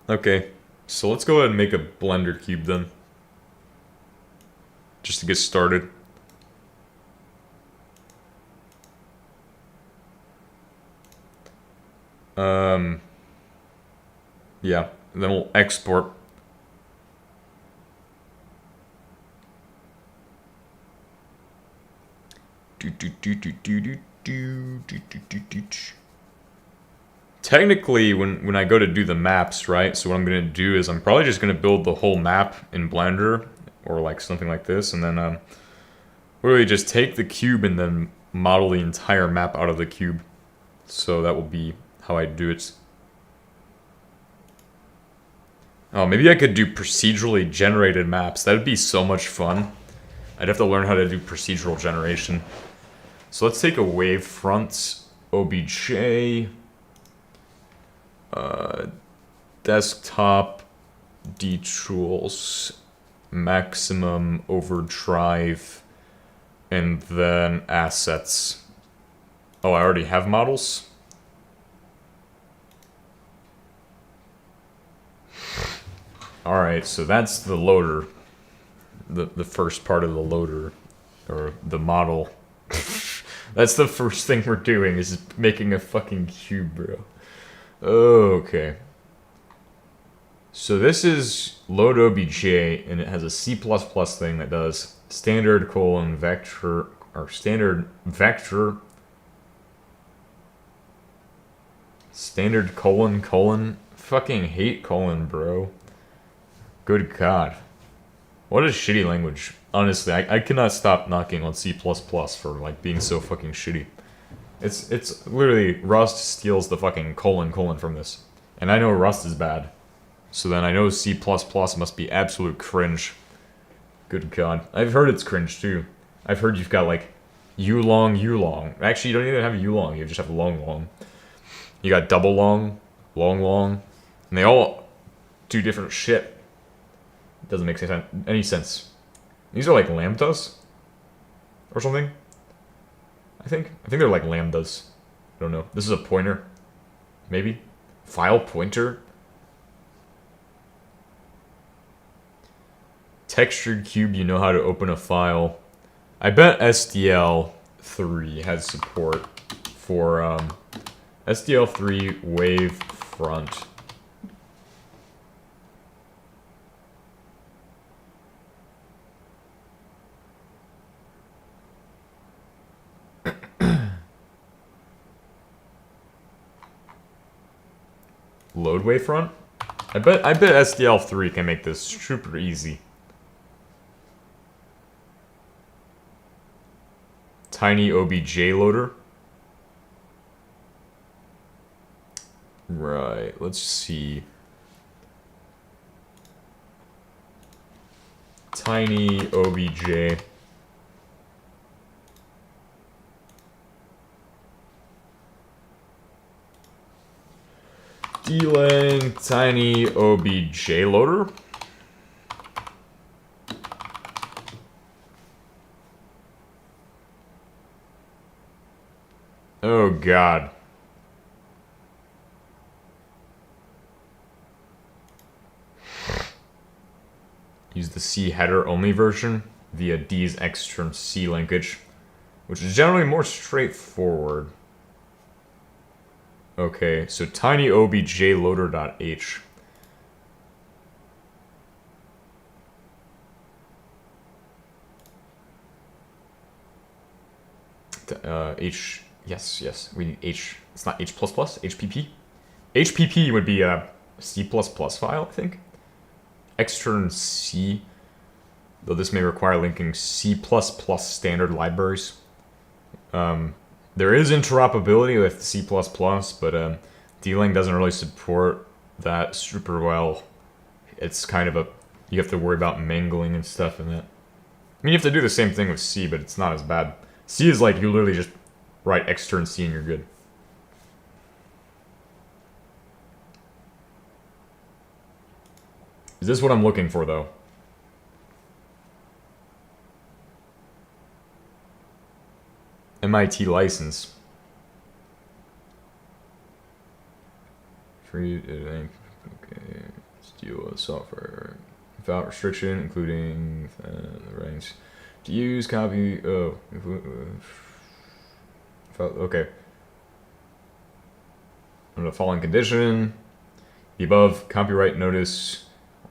Okay, so let's go ahead and make a Blender cube then. Just to get started. Yeah, and then we'll export. Technically, when I go to do the maps, right? So what I'm gonna do is I'm probably just gonna build the whole map in Blender or like something like this, and then really just take the cube and then model the entire map out of the cube. So that will be how I do it. Oh, maybe I could do procedurally generated maps. That'd be so much fun. I'd have to learn how to do procedural generation. So let's take a wavefront OBJ, desktop, detools, maximum overdrive, and then assets. Oh, I already have models? Alright, so that's the loader. The first part of the loader. Or the model. That's the first thing we're doing, is making a fucking cube, bro. Okay. So this is load OBJ, and it has a C++ thing that does standard colon vector, or standard vector, standard colon, fucking hate colon, bro. Good God. What a shitty language. Honestly, I cannot stop knocking on C++ for, like, being so fucking shitty. It's literally, Rust steals the fucking colon from this. And I know Rust is bad. So then I know C++ must be absolute cringe. Good God. I've heard it's cringe, too. I've heard you've got, like, U-long. Actually, you don't even have U-long, you just have long. You got double long, long. And they all do different shit. Doesn't make any sense. These are like lambdas? Or something? I think they're like lambdas. I don't know. This is a pointer. Maybe? File pointer? Textured cube, you know how to open a file. I bet SDL3 has support for SDL3 wavefront. Load wavefront? I bet SDL3 can make this super easy. Tiny OBJ loader. Right, let's see. Tiny OBJ. D-lang tiny OBJ loader. Oh God. Use the C header only version via D's extern C linkage, which is generally more straightforward. Okay, so tiny obj loader.h. H, yes, we need H. It's not H++, HPP. HPP would be a C++ file, I think. Extern C, though this may require linking C++ standard libraries. There is interoperability with C++, but D-Lang doesn't really support that super well. It's kind of you have to worry about mangling and stuff in that. I mean, you have to do the same thing with C, but it's not as bad. C is like, you literally just write extern C and you're good. Is this what I'm looking for, though? MIT license. Free, okay, steal software without restriction, including the rights to use, copy, okay. Under the following condition, the above copyright notice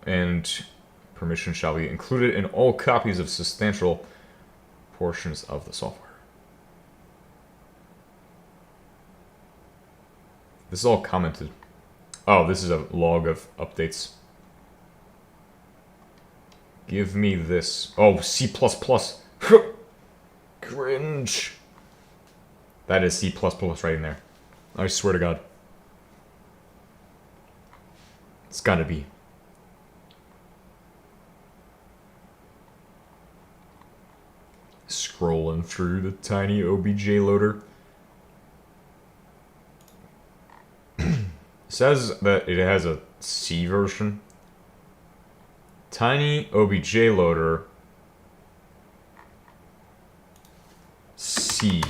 and permission shall be included in all copies of substantial portions of the software. This is all commented. Oh, this is a log of updates. Give me this. Oh, C++. Cringe. That is C++ right in there. I swear to God. It's gotta be. Scrolling through the tiny OBJ loader. Says that it has a C version. Tiny OBJ loader. C.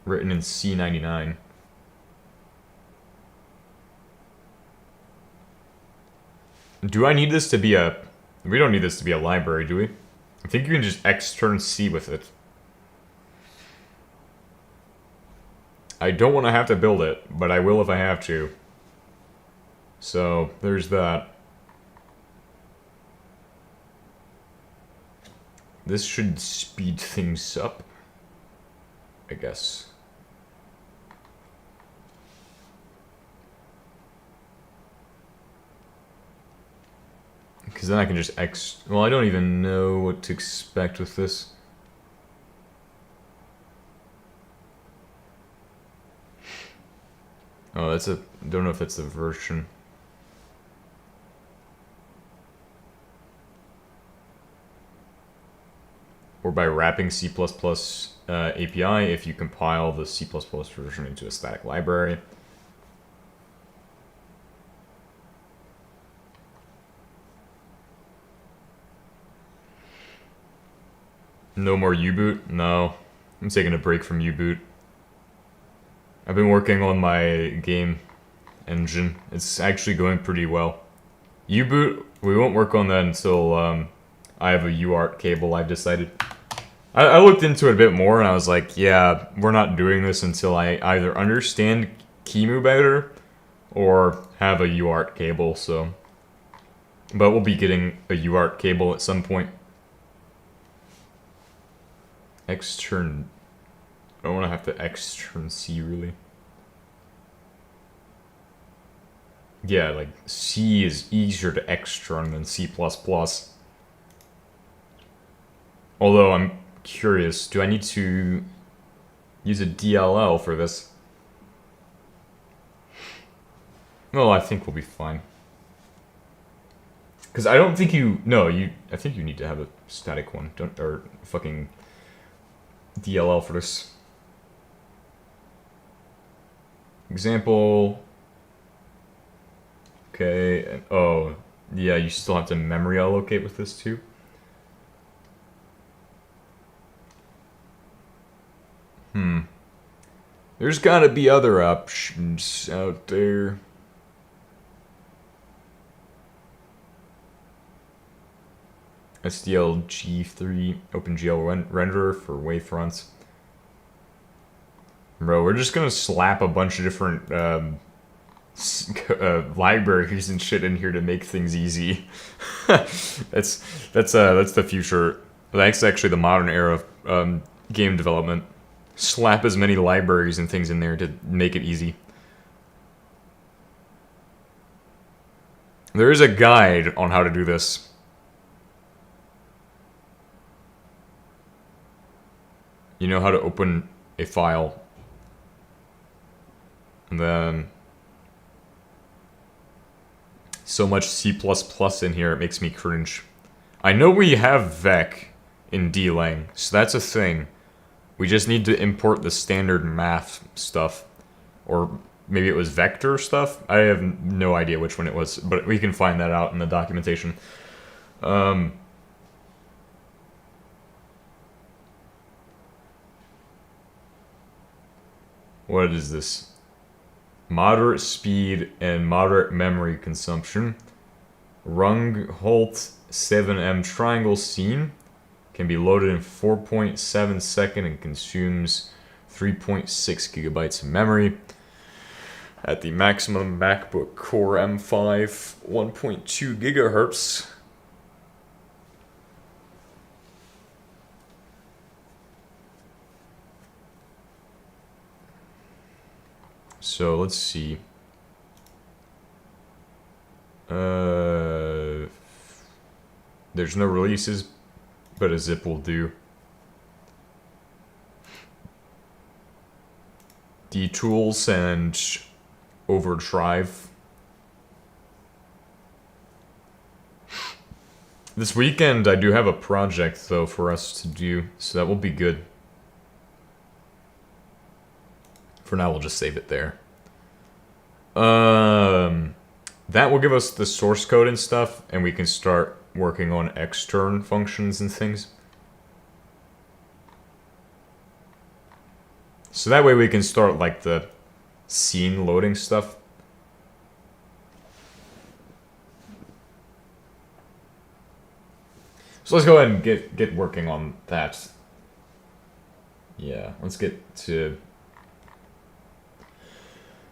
Written in C99. Do I need this to be a... We don't need this to be a library, do we? I think you can just extern C with it. I don't want to have to build it, but I will if I have to. So, there's that. This should speed things up, I guess. Because then I can just well, I don't even know what to expect with this. Oh, that's a... don't know if that's the version. Or by wrapping C++ API if you compile the C++ version into a static library. No more U-boot? No. I'm taking a break from U-boot. I've been working on my game engine. It's actually going pretty well. U-boot, we won't work on that until I have a UART cable, I've decided. I looked into it a bit more and I was like, yeah, we're not doing this until I either understand QEMU better or have a UART cable, so... But we'll be getting a UART cable at some point. Extern... I don't want to have to extern C, really. Yeah, like, C is easier to extern than C++. Although, I'm curious, do I need to use a DLL for this? Well, I think we'll be fine. Because I don't think you... No, I think you need to have a static one. Or fucking DLL for this. Example. Okay, and, oh, yeah, you still have to memory allocate with this too. There's gotta be other options out there. SDL3 OpenGL renderer for wavefronts. Bro, we're just gonna slap a bunch of different libraries and shit in here to make things easy. that's the future. That's actually the modern era of game development. Slap as many libraries and things in there to make it easy. There is a guide on how to do this. You know how to open a file. And then... so much C++ in here, it makes me cringe. I know we have vec in dlang, so that's a thing. We just need to import the standard math stuff. Or maybe it was vector stuff? I have no idea which one it was, but we can find that out in the documentation. What is this? Moderate speed and moderate memory consumption. Rungholt 7M triangle scene can be loaded in 4.7 seconds and consumes 3.6 gigabytes of memory. At the maximum MacBook Core M5, 1.2 gigahertz. So let's see. There's no releases, but a zip will do. D-Tools and Overdrive. This weekend I do have a project though for us to do, so that will be good. For now we'll just save it there. That will give us the source code and stuff, and we can start working on extern functions and things. So that way we can start like the scene loading stuff. So let's go ahead and get working on that. Yeah, let's get to...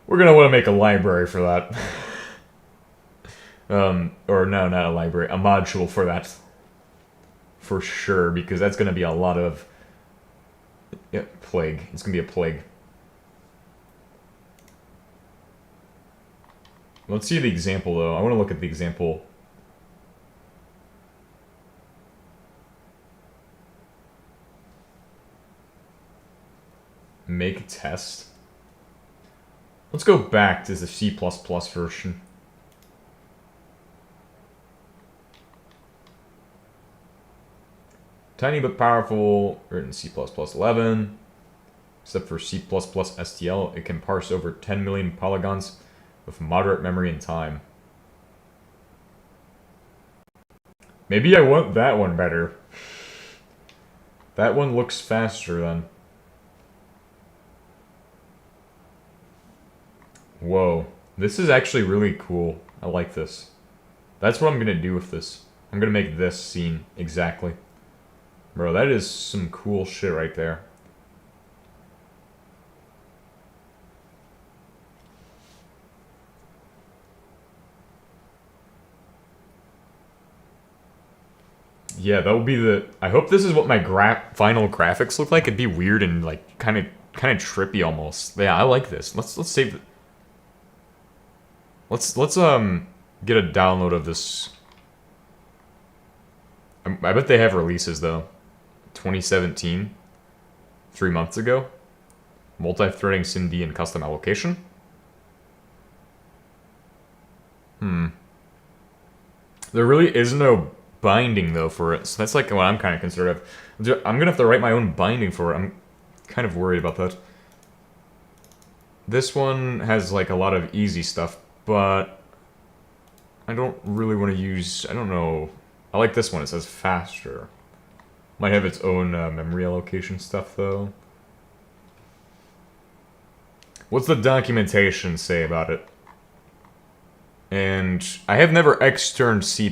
We're gonna want to make a library for that. Or no, not a library, a module for that. For sure, because that's gonna be a lot of... Yeah, plague. It's gonna be a plague. Let's see the example though. I want to look at the example. Make test. Let's go back to the C++ version. Tiny but powerful, written C++ 11. Except for C++ SDL, it can parse over 10 million polygons with moderate memory and time. Maybe I want that one better. That one looks faster then. Whoa, this is actually really cool. I like this. That's what I'm gonna do with this. I'm gonna make this scene exactly. Bro, that is some cool shit right there. Yeah, that will be the... I hope this is what my final graphics look like. It'd be weird and like kind of trippy almost. Yeah, I like this. Let's save it. Let's get a download of this. I bet they have releases though. 2017, 3 months ago. Multi-threading SIMD and custom allocation. There really is no binding though for it, so that's like what I'm kind of concerned of. I'm gonna have to write my own binding for it. I'm kind of worried about that. This one has like a lot of easy stuff, but I don't really want to use, I don't know. I like this one, it says faster. Might have its own memory allocation stuff though. What's the documentation say about it? And I have never externed C++.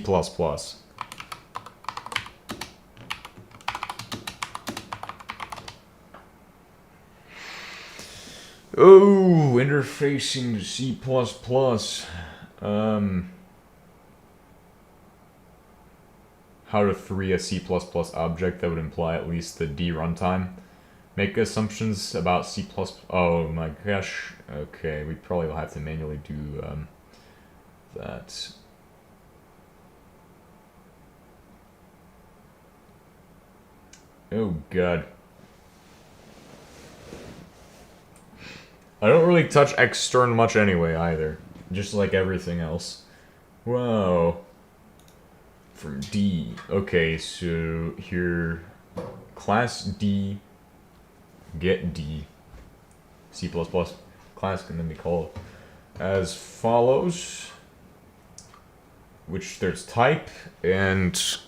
Oh, interfacing to C++. How to free a C++ object that would imply at least the D runtime. Make assumptions about C++. Oh my gosh. Okay, we probably will have to manually do that. Oh god. I don't really touch extern much anyway either. Just like everything else. Wow. From D. Okay, so here, class D, get D, C++ class can then be called as follows. which there's type and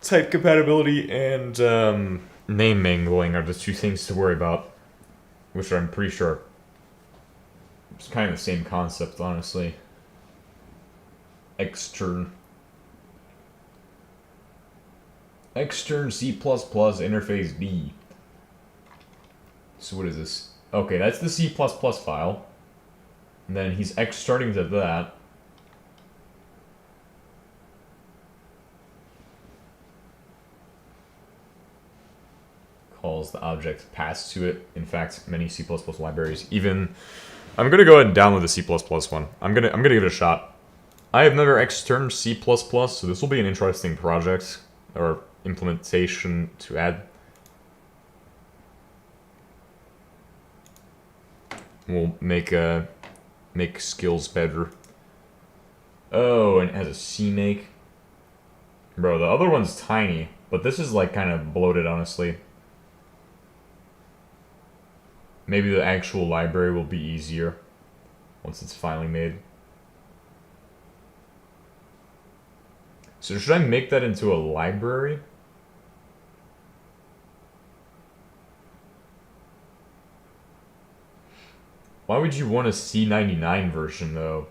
type compatibility and name mangling are the two things to worry about, which I'm pretty sure it's kind of the same concept, honestly. Extern C++ interface B. So what is this? Okay, that's the C++ file. And then he's external to that. Calls the object passed to it. In fact, many C++ libraries even. I'm gonna go ahead and download the C++ one. I'm gonna give it a shot. I have never externed C++, so this will be an interesting project or implementation to add. We'll make skills better. Oh, and it has a CMake. Bro, the other one's tiny, but this is like kind of bloated, honestly. Maybe the actual library will be easier once it's finally made. So should I make that into a library? Why would you want a C99 version, though?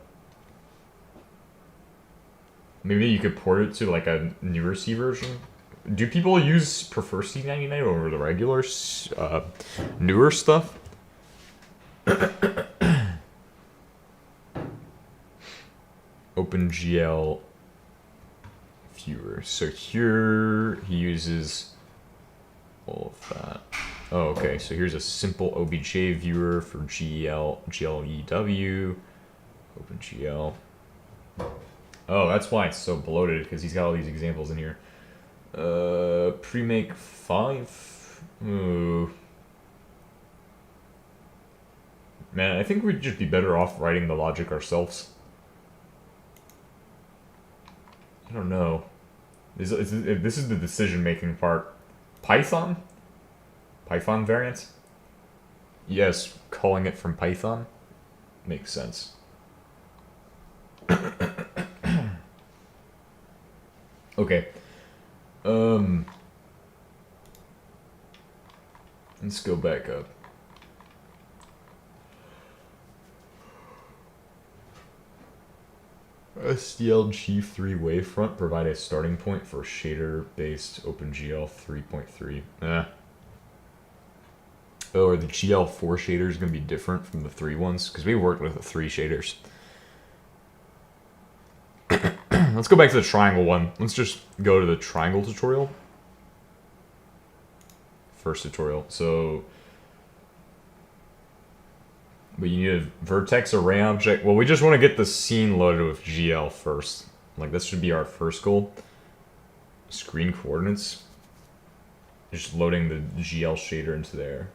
Maybe you could port it to like a newer C version? Do people prefer C99 over the regular newer stuff? OpenGL viewer. So here he uses all of that. Oh, okay. So here's a simple OBJ viewer for GLEW, OpenGL. Oh, that's why it's so bloated, because he's got all these examples in here. Premake 5. Ooh. Man, I think we'd just be better off writing the logic ourselves. I don't know. This is the decision-making part. Python? Python variant? Yes, calling it from Python makes sense. Okay. Let's go back up. SDL3 wavefront provide a starting point for shader-based OpenGL 3.3. Oh, are the GL4 shaders going to be different from the 3 ones? Because we worked with the 3 shaders. Let's go back to the triangle one. Let's just go to the triangle tutorial. First tutorial. So, but you need a vertex array object. Well, we just want to get the scene loaded with GL first. Like, this should be our first goal. Screen coordinates. Just loading the GL shader into there.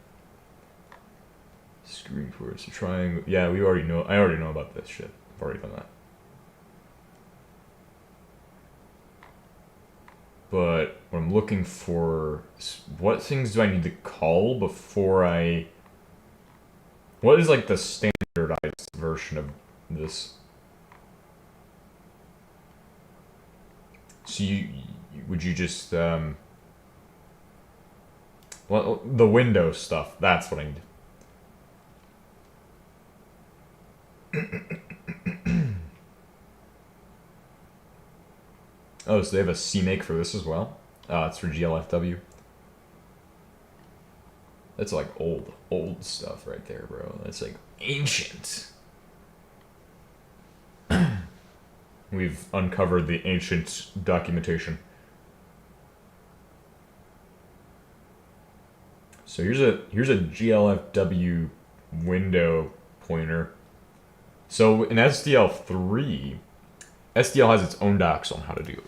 Screen coordinates, triangle. Yeah, I already know about this shit. I've already done that. But what I'm looking for, what things do I need to call before I... What is like the standardized version of this? So would you just, well, the Windows stuff, that's what I need. Oh, so they have a CMake for this as well? It's for GLFW. That's like old stuff right there, bro. That's like ancient. We've uncovered the ancient documentation. So here's a GLFW window pointer. So in SDL3, SDL has its own docs on how to do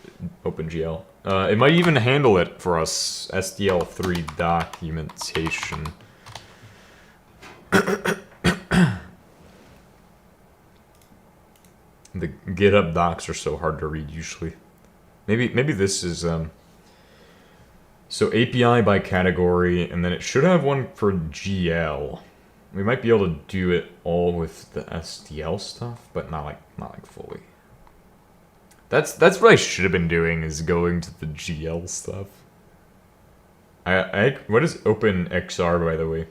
OpenGL. It might even handle it for us. SDL3 documentation. The GitHub docs are so hard to read usually. Maybe this is so API by category, and then it should have one for GL. We might be able to do it all with the SDL stuff, but not like fully. That's what I should have been doing, is going to the GL stuff. What is OpenXR, by the way?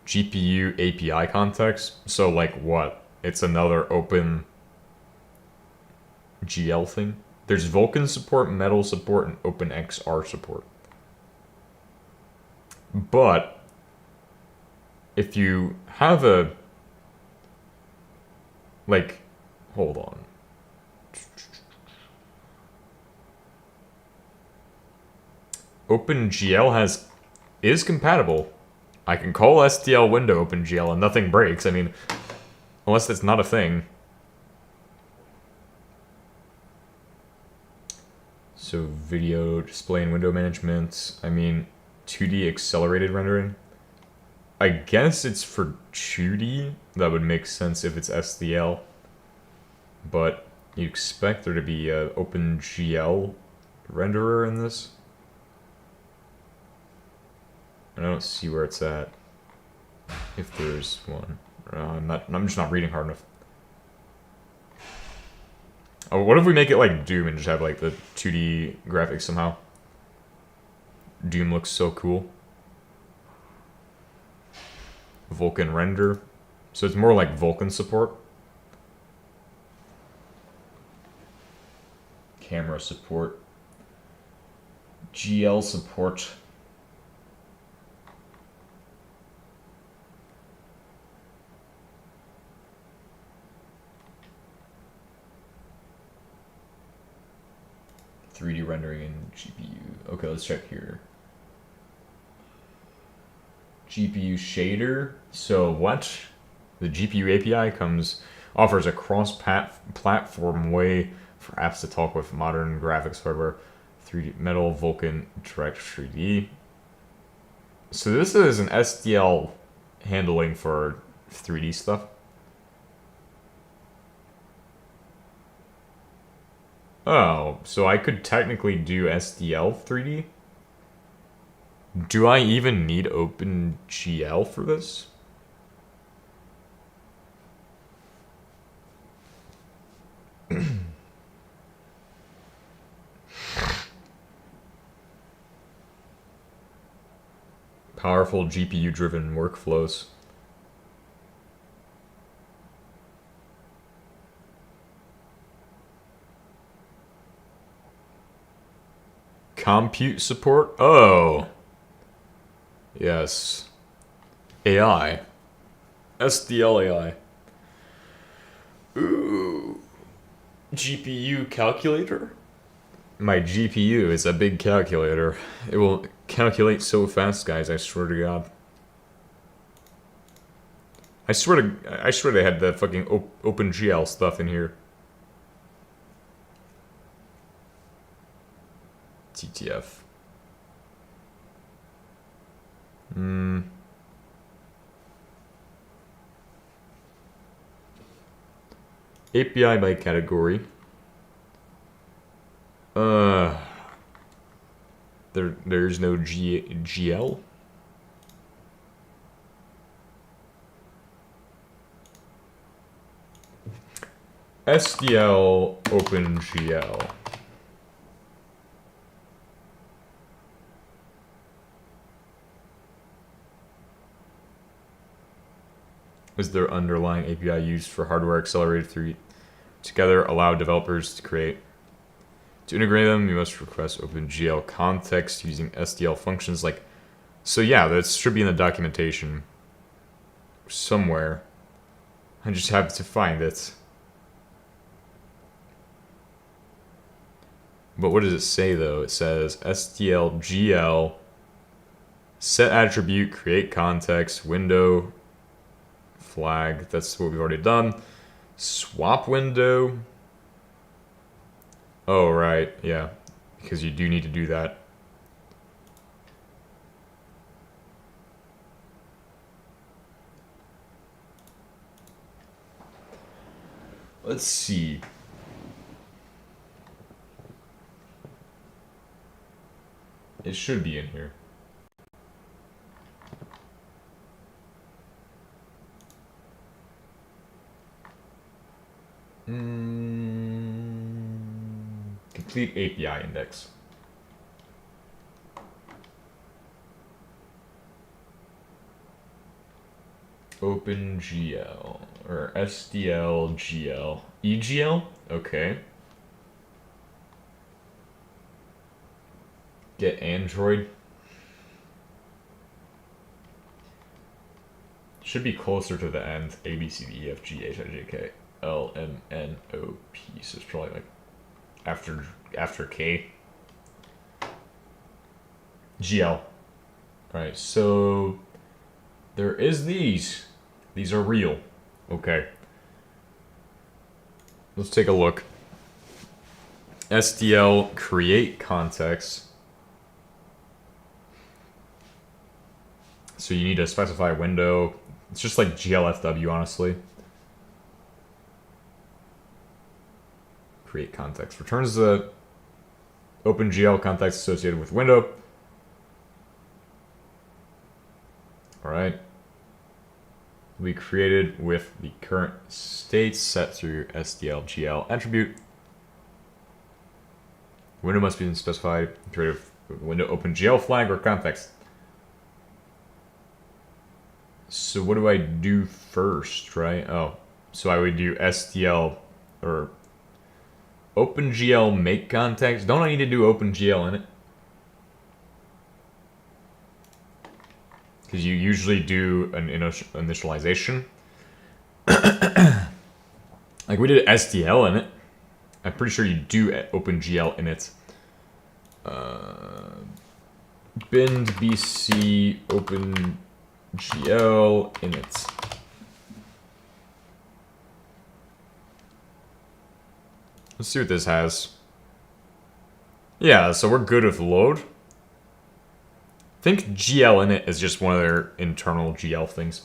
GPU API context. So like what? It's another open GL thing. There's Vulkan support, Metal support, and OpenXR support. But if you have a like, hold on. OpenGL is compatible. I can call SDL window OpenGL and nothing breaks. I mean, unless that's not a thing. So video display and window management. I mean, 2D accelerated rendering. I guess it's for 2D. That would make sense if it's SDL. But you expect there to be an OpenGL renderer in this. I don't see where it's at. If there's one. I'm just not reading hard enough. Oh, what if we make it like Doom and just have like the 2D graphics somehow? Doom looks so cool. Vulkan render. So it's more like Vulkan support. Camera support. GL support. .3D rendering in GPU. Okay, let's check here. GPU shader. So what? The GPU API offers a cross-platform way for apps to talk with modern graphics hardware. 3D Metal, Vulkan, Direct 3D. So this is an SDL handling for 3D stuff. Oh, so I could technically do SDL 3D? Do I even need OpenGL for this? Powerful GPU-driven workflows. Compute support? Oh. Yes. AI. SDL AI. Ooh. GPU calculator? My GPU is a big calculator. It will calculate so fast, guys, I swear to God. I swear they had the fucking OpenGL stuff in here. TTF. API by category. There's no GL. SDL OpenGL. Is their underlying API used for hardware accelerated 3D. Together, allow developers to create. To integrate them, you must request OpenGL context using SDL functions like... So yeah, that should be in the documentation somewhere. I just have to find it. But what does it say though? It says SDL set attribute, create context, window, flag. That's what we've already done. Swap window. Oh, right. Yeah. Because you do need to do that. Let's see. It should be in here. Complete API index. OpenGL or SDLGL. EGL? Okay. Get Android. Should be closer to the end. A, B, C, D, E, F, G, H, I, J, K, L, M, N, O, P. So it's probably like after K. GL. Alright, so there is these. These are real. Okay. Let's take a look. SDL create context. So you need to specify a window. It's just like GLFW, honestly. Create context. Returns the OpenGL context associated with window. Alright. Will be created with the current state set through SDLGL attribute. Window must be specified created with window OpenGL flag or context. So what do I do first, right? Oh, so I would do SDL or OpenGL make context. Don't I need to do OpenGL in it? Because you usually do an initialization. Like we did SDL in it. I'm pretty sure you do OpenGL in it. Bind BC OpenGL init. Let's see what this has. Yeah, so we're good with load. I think GL init is just one of their internal GL things.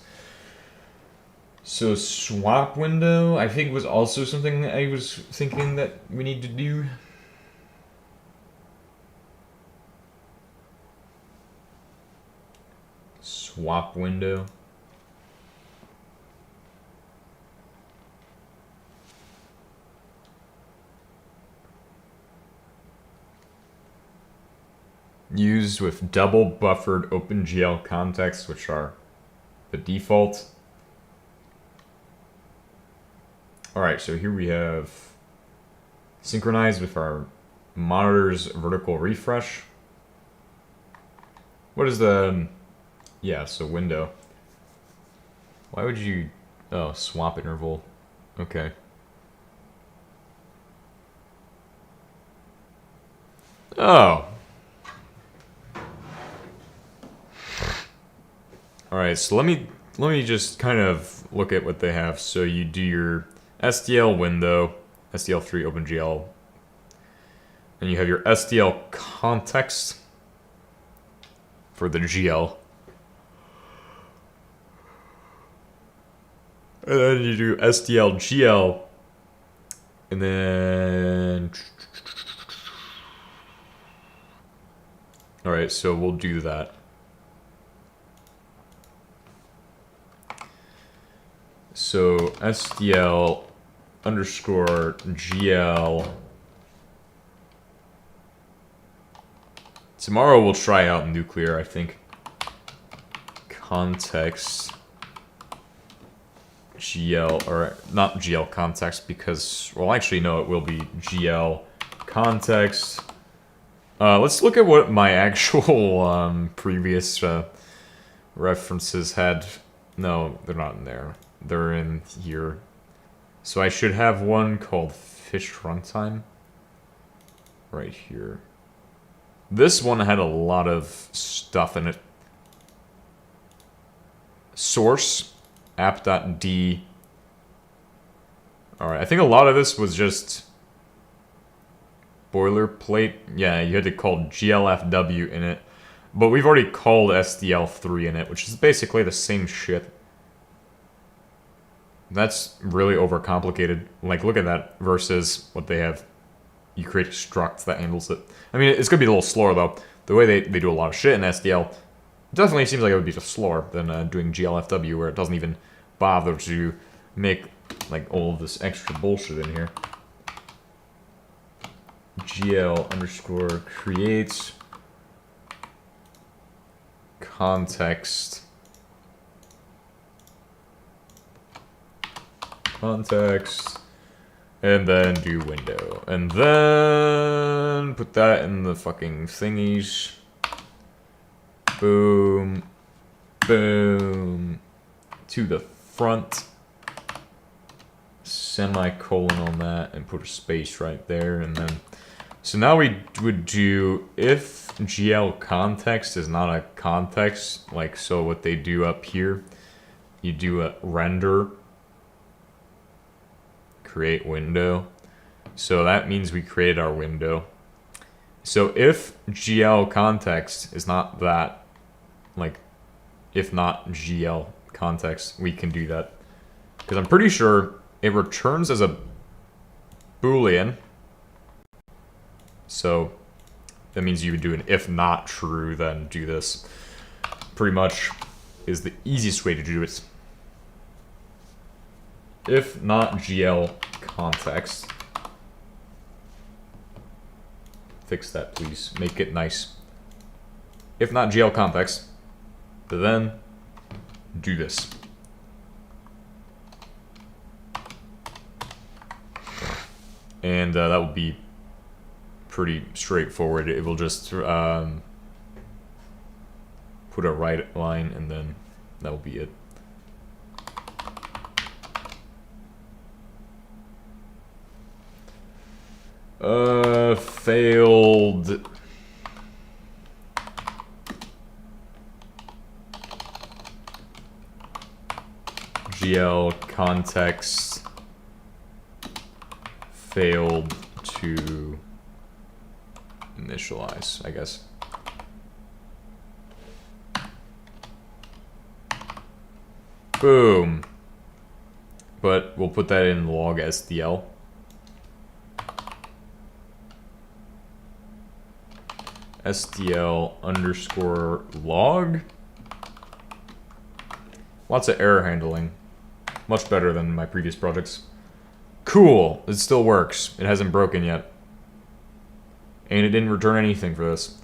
So swap window, I think, was also something that I was thinking that we need to do. Swap window. Used with double buffered OpenGL contexts, which are the default. Alright, so here we have synchronized with our monitor's vertical refresh. What is the... Yeah, so window. Why would you... Oh, swap interval. Okay. Oh. Alright, so let me just kind of look at what they have. So you do your SDL window, SDL3 OpenGL, and you have your SDL context for the GL. And then you do SDL GL, and then... Alright, so we'll do that. So SDL underscore GL. Tomorrow we'll try out nuclear, I think. Context GL, or not GL context, because, well, actually, no, it will be GL context. Let's look at what my actual previous references had. No, they're not in there. They're in here. So I should have one called fish runtime right here. This one had a lot of stuff in it. Source app.d. Alright, I think a lot of this was just boilerplate. Yeah, you had to call glfw in it. But we've already called SDL3 in it, which is basically the same shit. That's really overcomplicated. Like, look at that versus what they have. you create a struct that handles it. I mean, it's gonna be a little slower though. The way they do a lot of shit in SDL definitely seems like it would be just slower than doing GLFW, where it doesn't even bother to make like all of this extra bullshit in here. GL underscore creates context and then do window, and then put that in the fucking thingies. Boom, boom, to the front, semicolon on that, and put a space right there, and then, so now we would do if GL context is not a context, like so what they do up here, you do a render, create window, so that means we created our window. So if GL context is not that, like, if not GL context, we can do that. Because I'm pretty sure it returns as a Boolean. So that means you would do an if not true, then do this. Pretty much is the easiest way to do it. If not GL context. Fix that, please. Make it nice. If not GL context, then do this. And that will be pretty straightforward. It will just put a right line, and then that will be it. Failed. GL context failed to initialize, I guess. Boom. But we'll put that in log SDL. SDL underscore log. Lots of error handling. Much better than my previous projects. Cool. It still works. It hasn't broken yet. And it didn't return anything for this.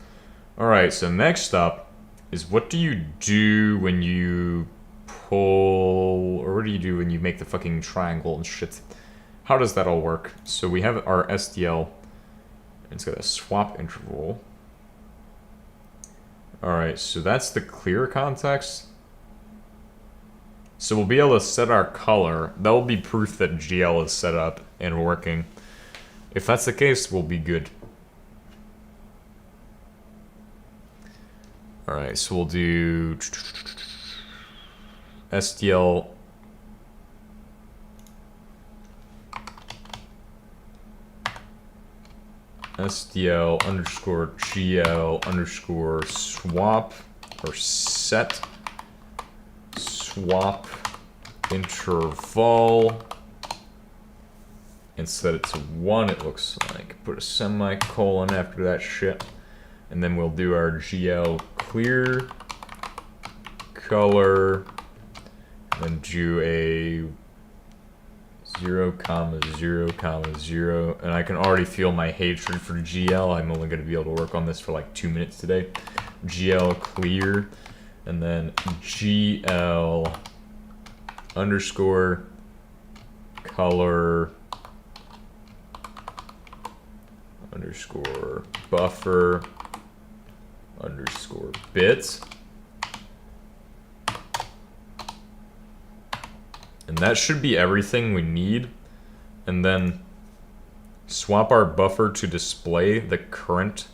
Alright, so next up is what do you do when you pull... Or what do you do when you make the fucking triangle and shit? How does that all work? So we have our SDL. It's got a swap interval. Alright, so that's the clear context. So we'll be able to set our color. That will be proof that GL is set up and working. If that's the case, we'll be good. Alright, so we'll do SDL SDL underscore GL underscore swap or set swap interval and set it to 1, it looks like. Put a semicolon after that shit. And then we'll do our GL clear color and then do a 0, 0, 0, and I can already feel my hatred for GL. I'm only going to be able to work on this for like 2 minutes today. GL clear, and then GL underscore color underscore buffer underscore bits. And that should be everything we need. And then swap our buffer to display the current.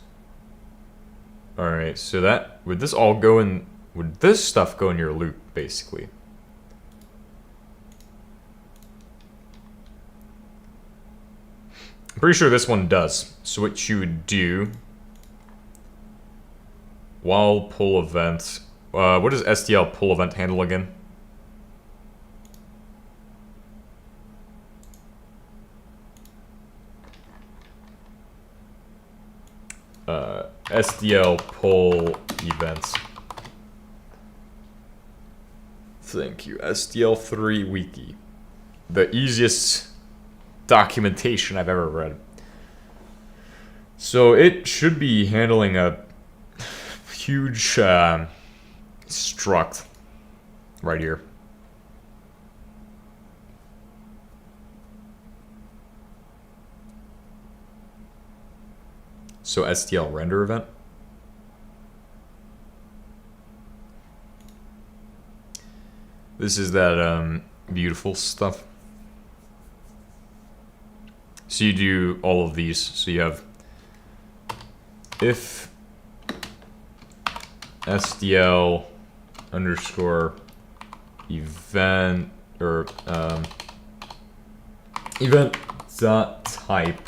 Alright, so that, would this all go in, would this stuff go in your loop, basically? I'm pretty sure this one does. So what you would do, while pull event, what does SDL pull event handle again? SDL poll events. Thank you. SDL3 wiki. The easiest documentation I've ever read. So it should be handling a huge struct right here. So SDL render event. This is that beautiful stuff. So you do all of these. So you have if SDL underscore event or event dot type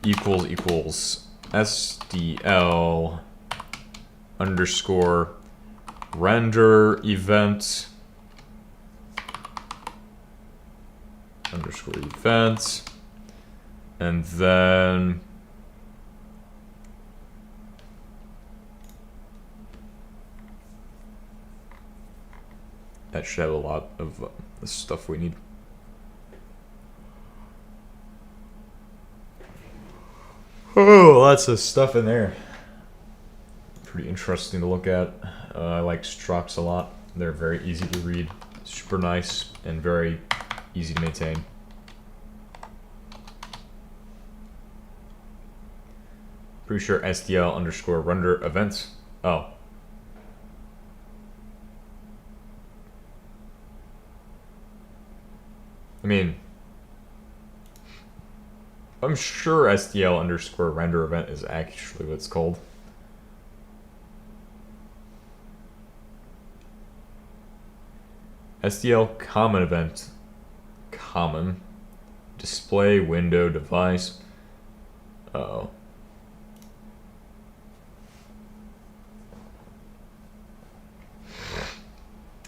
equals SDL underscore render event underscore events, and then that should have a lot of the stuff we need. Oh, lots of stuff in there. Pretty interesting to look at. I like structs a lot. They're very easy to read, super nice, and very easy to maintain. Pretty sure SDL underscore render events. Oh. I mean, I'm sure SDL underscore render event is actually what it's called. SDL common event. Common. Display window device. Uh-oh.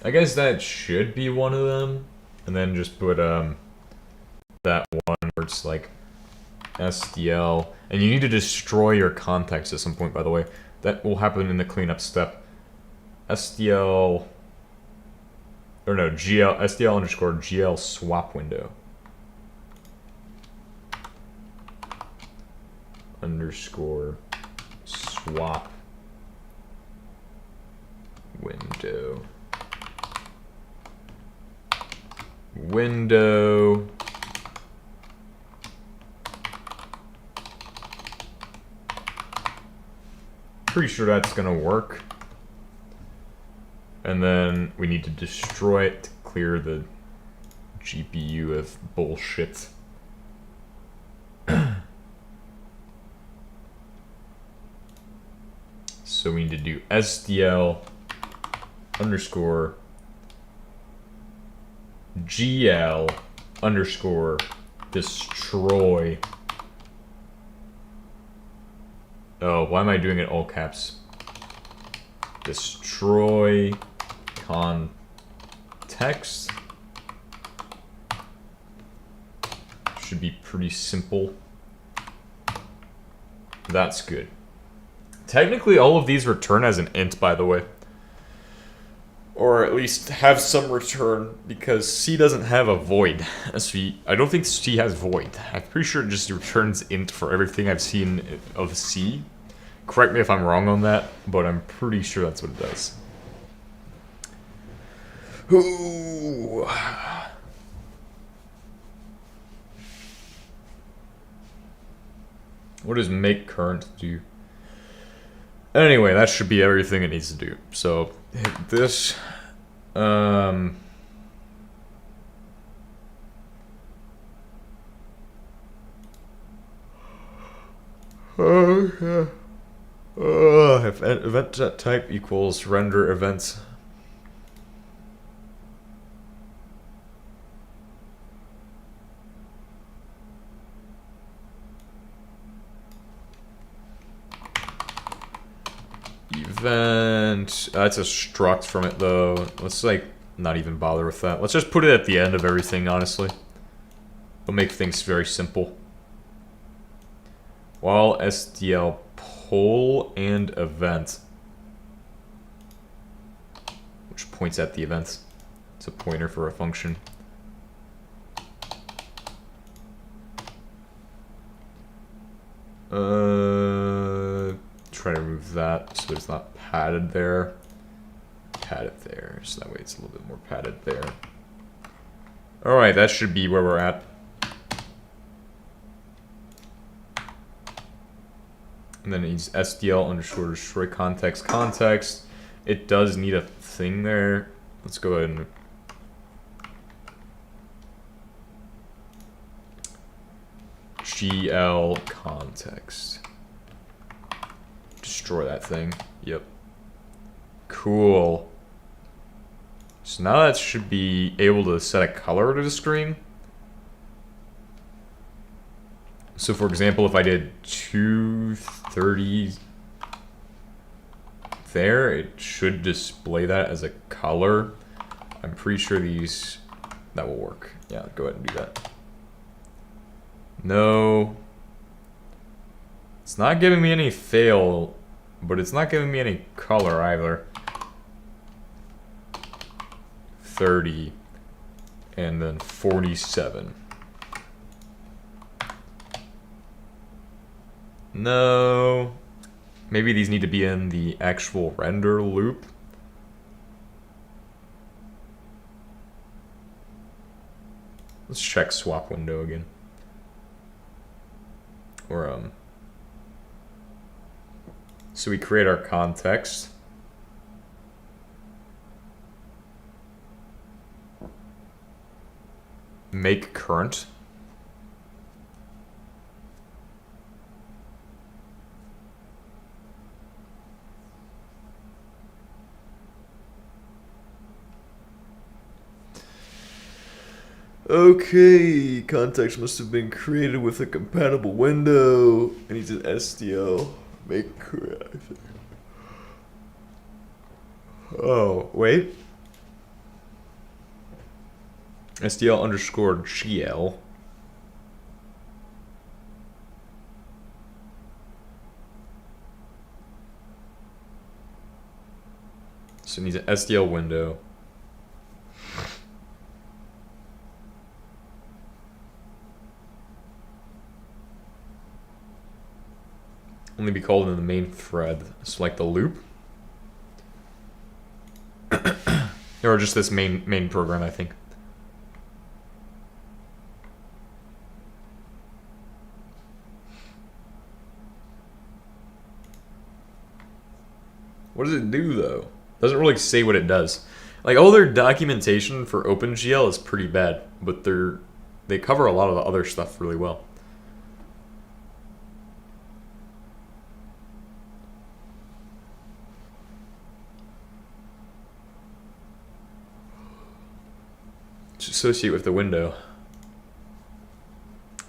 I guess that should be one of them. And then just put that one where it's like SDL. And you need to destroy your context at some point, by the way. That will happen in the cleanup step. SDL... Or no, GL, SDL underscore GL swap window. Underscore swap window. Window. Pretty sure that's gonna work. And then we need to destroy it to clear the GPU of bullshit. So we need to do SDL underscore GL underscore destroy. Oh, why am I doing it all caps? Destroy context. Should be pretty simple. That's good. Technically, all of these return as an int, by the way. Or at least have some return, because C doesn't have a void. I don't think C has void. I'm pretty sure it just returns int for everything I've seen of C. Correct me if I'm wrong on that, but I'm pretty sure that's what it does. Ooh. What does make current do? Anyway, that should be everything it needs to do. So hit this. Okay. If event type equals render events. Event. That's a struct from it though. Let's like not even bother with that. Let's just put it at the end of everything, honestly. It'll make things very simple. While SDL poll and event, which points at the event. It's a pointer for a function. Try to remove that so it's not padded there. Pad it there, so that way it's a little bit more padded there. Alright, that should be where we're at. And then it needs SDL underscore destroy context context. It does need a thing there. Let's go ahead and GL context. Destroy that thing. Yep. Cool. So now that should be able to set a color to the screen. So for example, if I did 230 there, it should display that as a color. I'm pretty sure that will work. Yeah, go ahead and do that. No. It's not giving me any fail, but it's not giving me any color either. 30 and then 47. No. Maybe these need to be in the actual render loop. Let's check swap window again. Or so we create our context. Make current. Okay, context must have been created with a compatible window. It needs an SDL. Make current. Oh, wait. SDL underscore GL. So it needs an SDL window. Only be called in the main thread. Select the loop. Or just this main program, I think. What does it do though? Doesn't really say what it does. Like all their documentation for OpenGL is pretty bad, but they cover a lot of the other stuff really well. Associate with the window.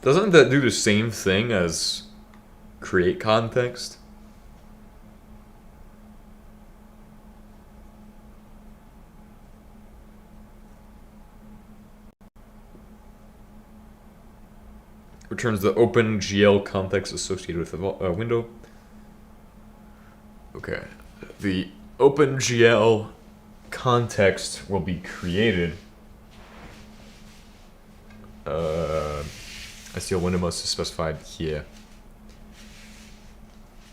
Doesn't that do the same thing as create context? Returns the OpenGL context associated with the window. Okay, the OpenGL context will be created. SDL window must be specified here,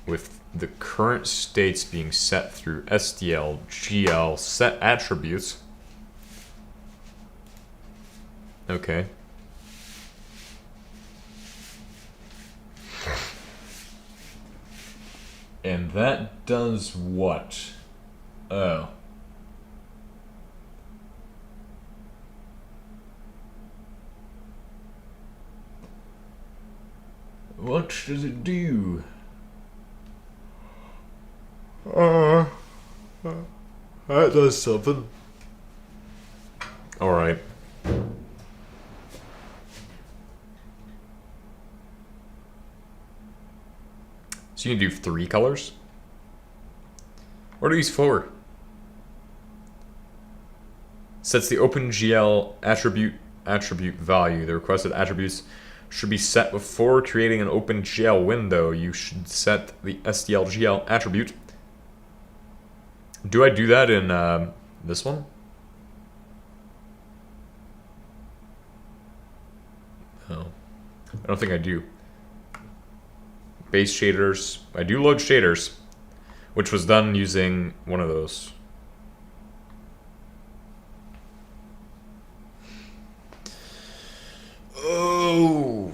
with the current states being set through SDL GL set attributes. Okay. And that does what? Oh. What does it do? That does something. Alright. So you can do 3 colors? What are these for? Sets the OpenGL attribute value, the requested attributes, should be set before creating an OpenGL window. You should set the SDLGL attribute. Do I do that in this one? No, I don't think I do. Base shaders. I do load shaders, which was done using one of those. Oh.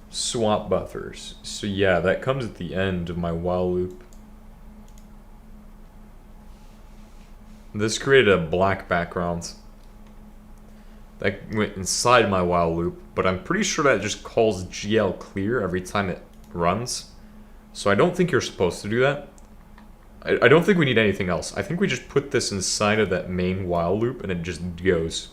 Swap buffers. So yeah, that comes at the end of my while loop. This created a black background that went inside my while loop, but I'm pretty sure that just calls GL clear every time it runs. So I don't think you're supposed to do that. I don't think we need anything else. I think we just put this inside of that main while loop and it just goes.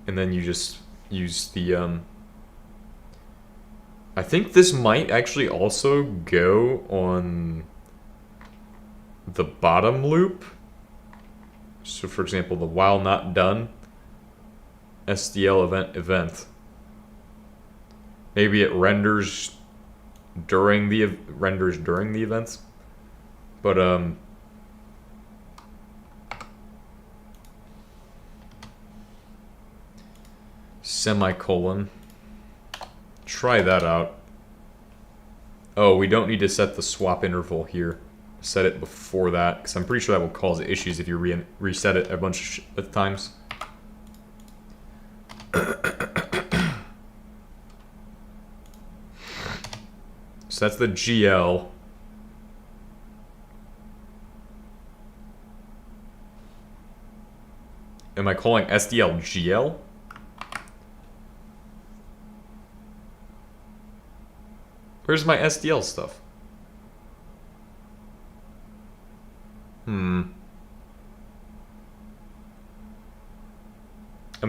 And then you just use the I think this might actually also go on the bottom loop. So for example, the while not done SDL event. Maybe it renders during the event. But semicolon. Try that out. Oh, we don't need to set the swap interval here. Set it before that, because I'm pretty sure that will cause issues if you reset it a bunch of times. So that's the GL. Am I calling SDL GL? Where's my SDL stuff? I'm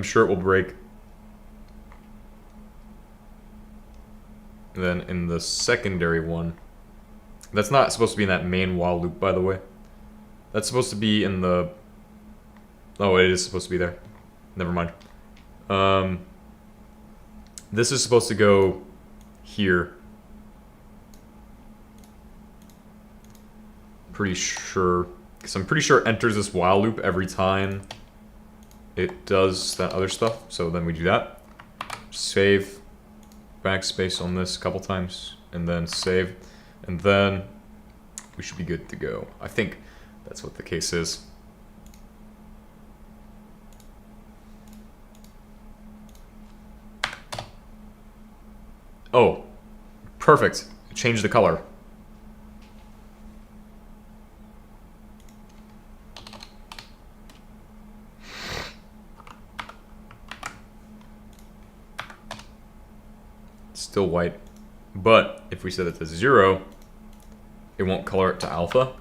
sure it will break. And then in the secondary one, that's not supposed to be in that main while loop, by the way. That's supposed to be in the... Oh, it is supposed to be there. Never mind. This is supposed to go here. Pretty sure, because I'm pretty sure it enters this while loop every time it does that other stuff. So then we do that. Save. Backspace on this a couple times. And then save. And then we should be good to go. I think that's what the case is. Oh, perfect. Change the color. Still white. But if we set it to 0, it won't color it to alpha.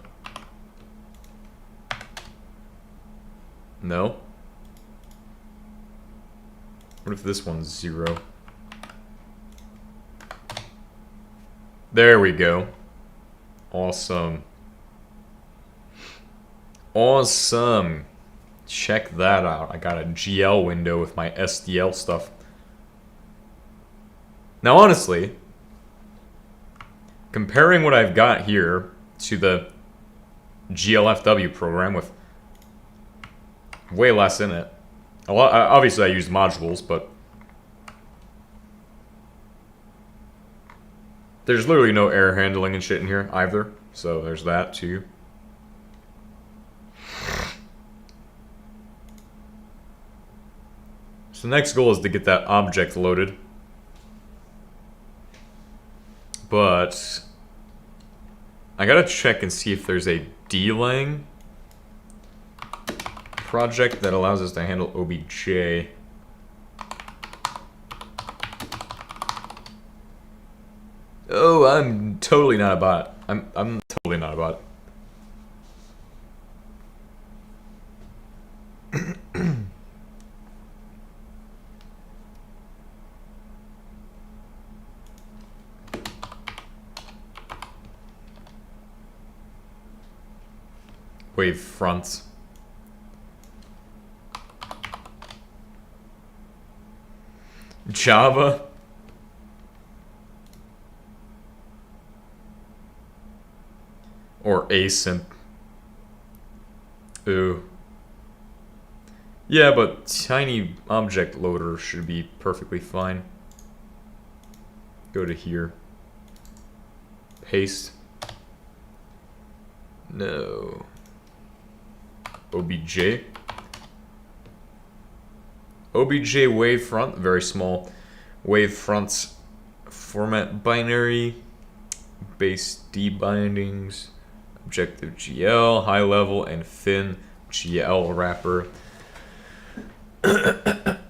No. What if this one's 0? There we go. Awesome. Awesome. Check that out. I got a GL window with my SDL stuff. Now, honestly, comparing what I've got here to the GLFW program with way less in it. Obviously, I use modules, but there's literally no error handling and shit in here either. So there's that too. So the next goal is to get that object loaded. But I gotta check and see if there's a DLang project that allows us to handle OBJ. Oh, I'm totally not a bot. I'm totally not a bot. wave front. Java. Or async. Ooh. Yeah, but tiny object loader should be perfectly fine. Go to here. Paste. No. OBJ. OBJ wavefront, very small. Wavefronts format binary. Base D bindings. Objective GL, high level, and fin GL wrapper.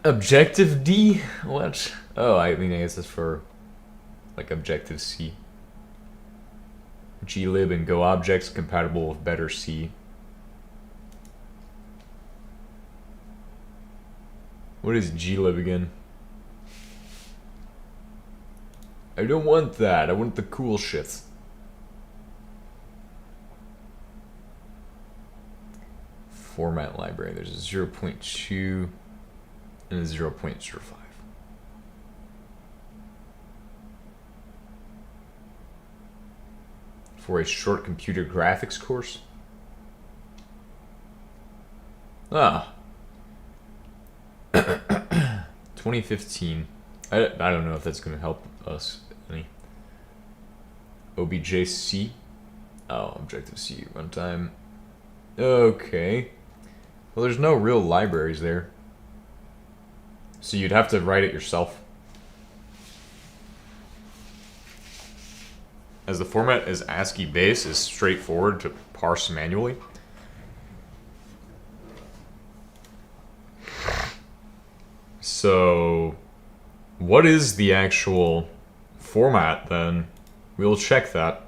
Objective D? What? Oh, I mean, I guess that's for like Objective C. glib and Go objects compatible with better C. What is glib again? I don't want that. I want the cool shit. Format library. There's a 0.2 and a 0.05. For a short computer graphics course. Ah. 2015. I don't know if that's going to help us any. OBJC. Oh, Objective-C runtime. Okay. Well, there's no real libraries there. So you'd have to write it yourself. As the format is ASCII base, is straightforward to parse manually. So, what is the actual format then? We'll check that.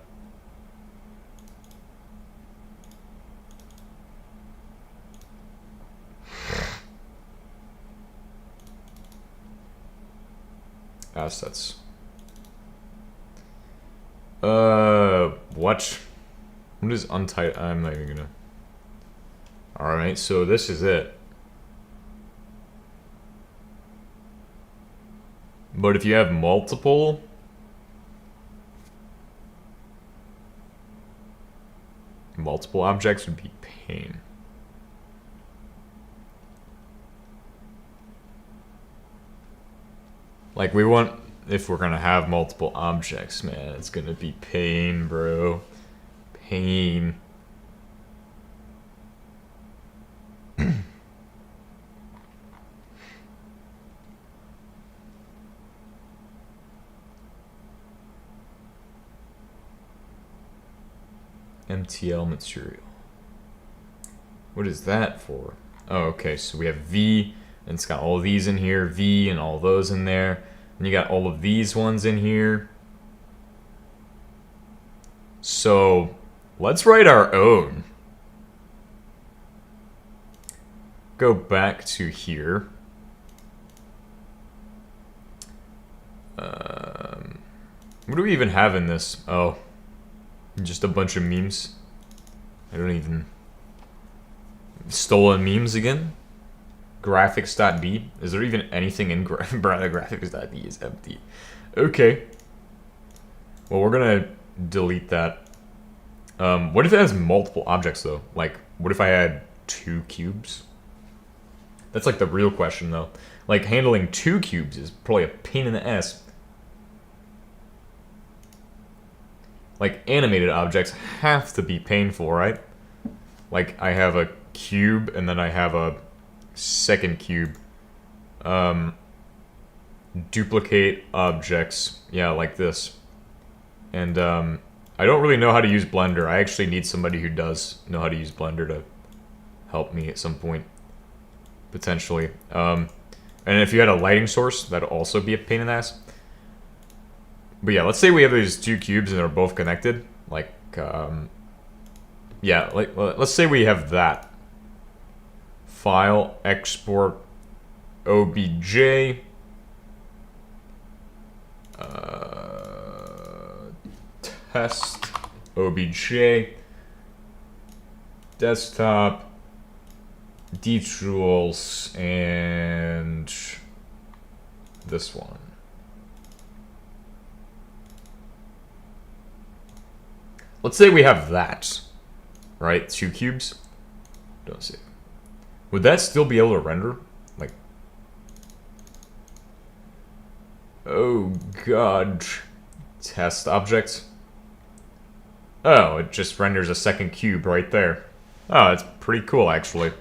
Assets. What? What is untitled? I'm not even gonna. Alright, so this is it. But if you have multiple, objects would be pain. Like, we want, if we're gonna have multiple objects, man, it's gonna be pain, bro. Pain. MTL material. What is that for? Oh, okay, so we have V, and it's got all these in here, V, and all those in there. And you got all of these ones in here. So, let's write our own. Go back to here. What do we even have in this? Oh, just a bunch of memes. I don't even... Stolen memes again? Graphics.d? Is there even anything in graphics.d is empty. Okay. Well, we're gonna delete that. What if it has multiple objects, though? Like, what if I had 2 cubes? That's like the real question, though. Like, handling 2 cubes is probably a pain in the ass. Like, animated objects have to be painful, right? Like, I have a cube, and then I have a second cube. Duplicate objects. Yeah, like this. And, I don't really know how to use Blender. I actually need somebody who does know how to use Blender to help me at some point. Potentially. And if you had a lighting source, that'd also be a pain in the ass. But yeah, let's say we have these 2 cubes and they're both connected. Like, yeah, like, let's say we have that. File, export, OBJ. Test, OBJ. desktop, dtools, and this one. Let's say we have that, right? 2 cubes. Don't see. Would that still be able to render? Like, oh god. Test object. Oh, it just renders a second cube right there. Oh, it's pretty cool, actually.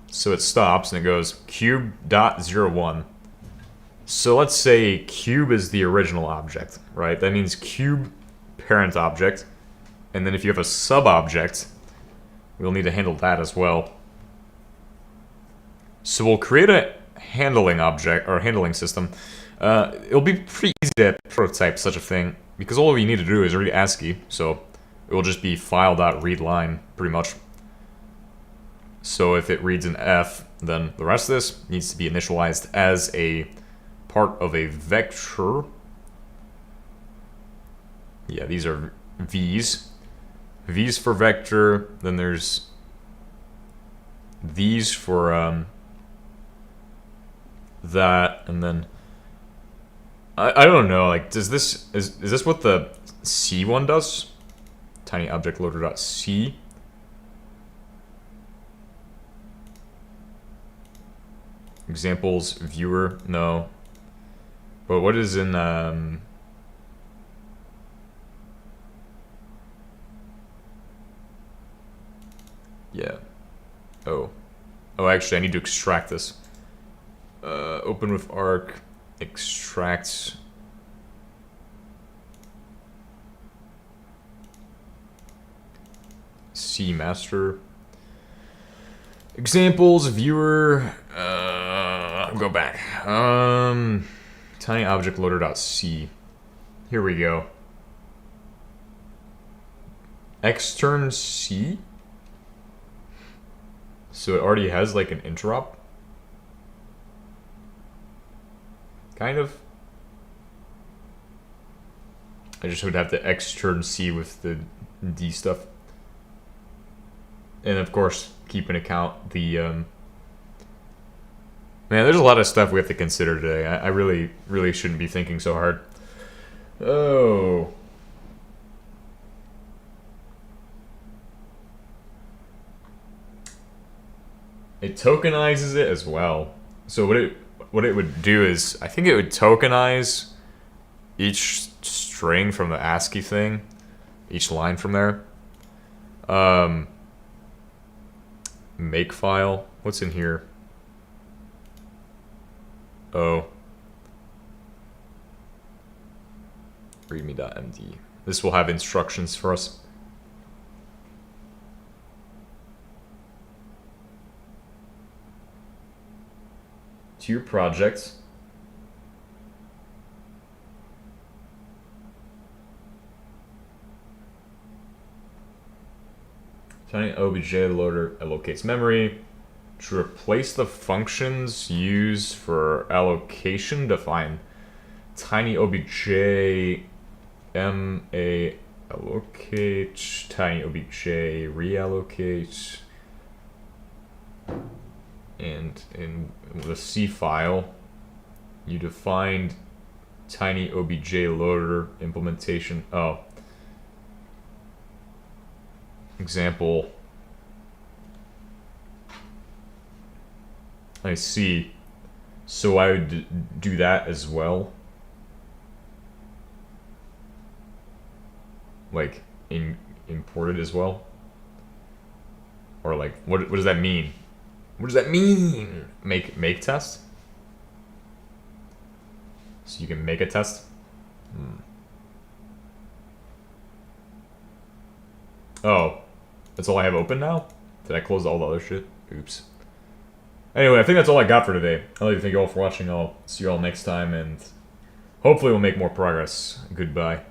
So it stops and it goes cube.01. So let's say cube is the original object, right? That means cube parent object. And then if you have a sub-object, we'll need to handle that as well. So we'll create a handling object, or handling system. It'll be pretty easy to prototype such a thing, because all we need to do is read ASCII, so it will just be file.readLine, pretty much. So if it reads an F, then the rest of this needs to be initialized as a part of a vector. Yeah, these are V's. V's for vector, then there's these for that, and then I don't know, like, does this is this what the C one does? Tiny object loader.c. Examples viewer, no. But what is in yeah. Oh, actually I need to extract this. Open with arc, extract. C master. Examples, viewer, go back. Tiny object loader.c. Here we go. Extern C. So it already has like an interop. Kind of. I just would have to extern C with the D stuff. And of course, keep in account the, man, there's a lot of stuff we have to consider today. I really shouldn't be thinking so hard. Oh. It tokenizes it as well. So what it would do is, I think it would tokenize each string from the ASCII thing, each line from there. Make file. What's in here? Oh. readme.md. This will have instructions for us. To your project. Tiny obj loader allocates memory. To replace the functions used for allocation, define tiny obj ma allocate, tiny obj reallocate, and in the C file you defined tiny obj loader implementation. Oh, example. I see. So I would do that as well. Like import it as well. Or like what does that mean? What does that mean? Make test? So you can make a test? Oh. That's all I have open now? Did I close all the other shit? Oops. Anyway, I think that's all I got for today. I'd like to thank you all for watching. I'll see you all next time, and hopefully we'll make more progress. Goodbye.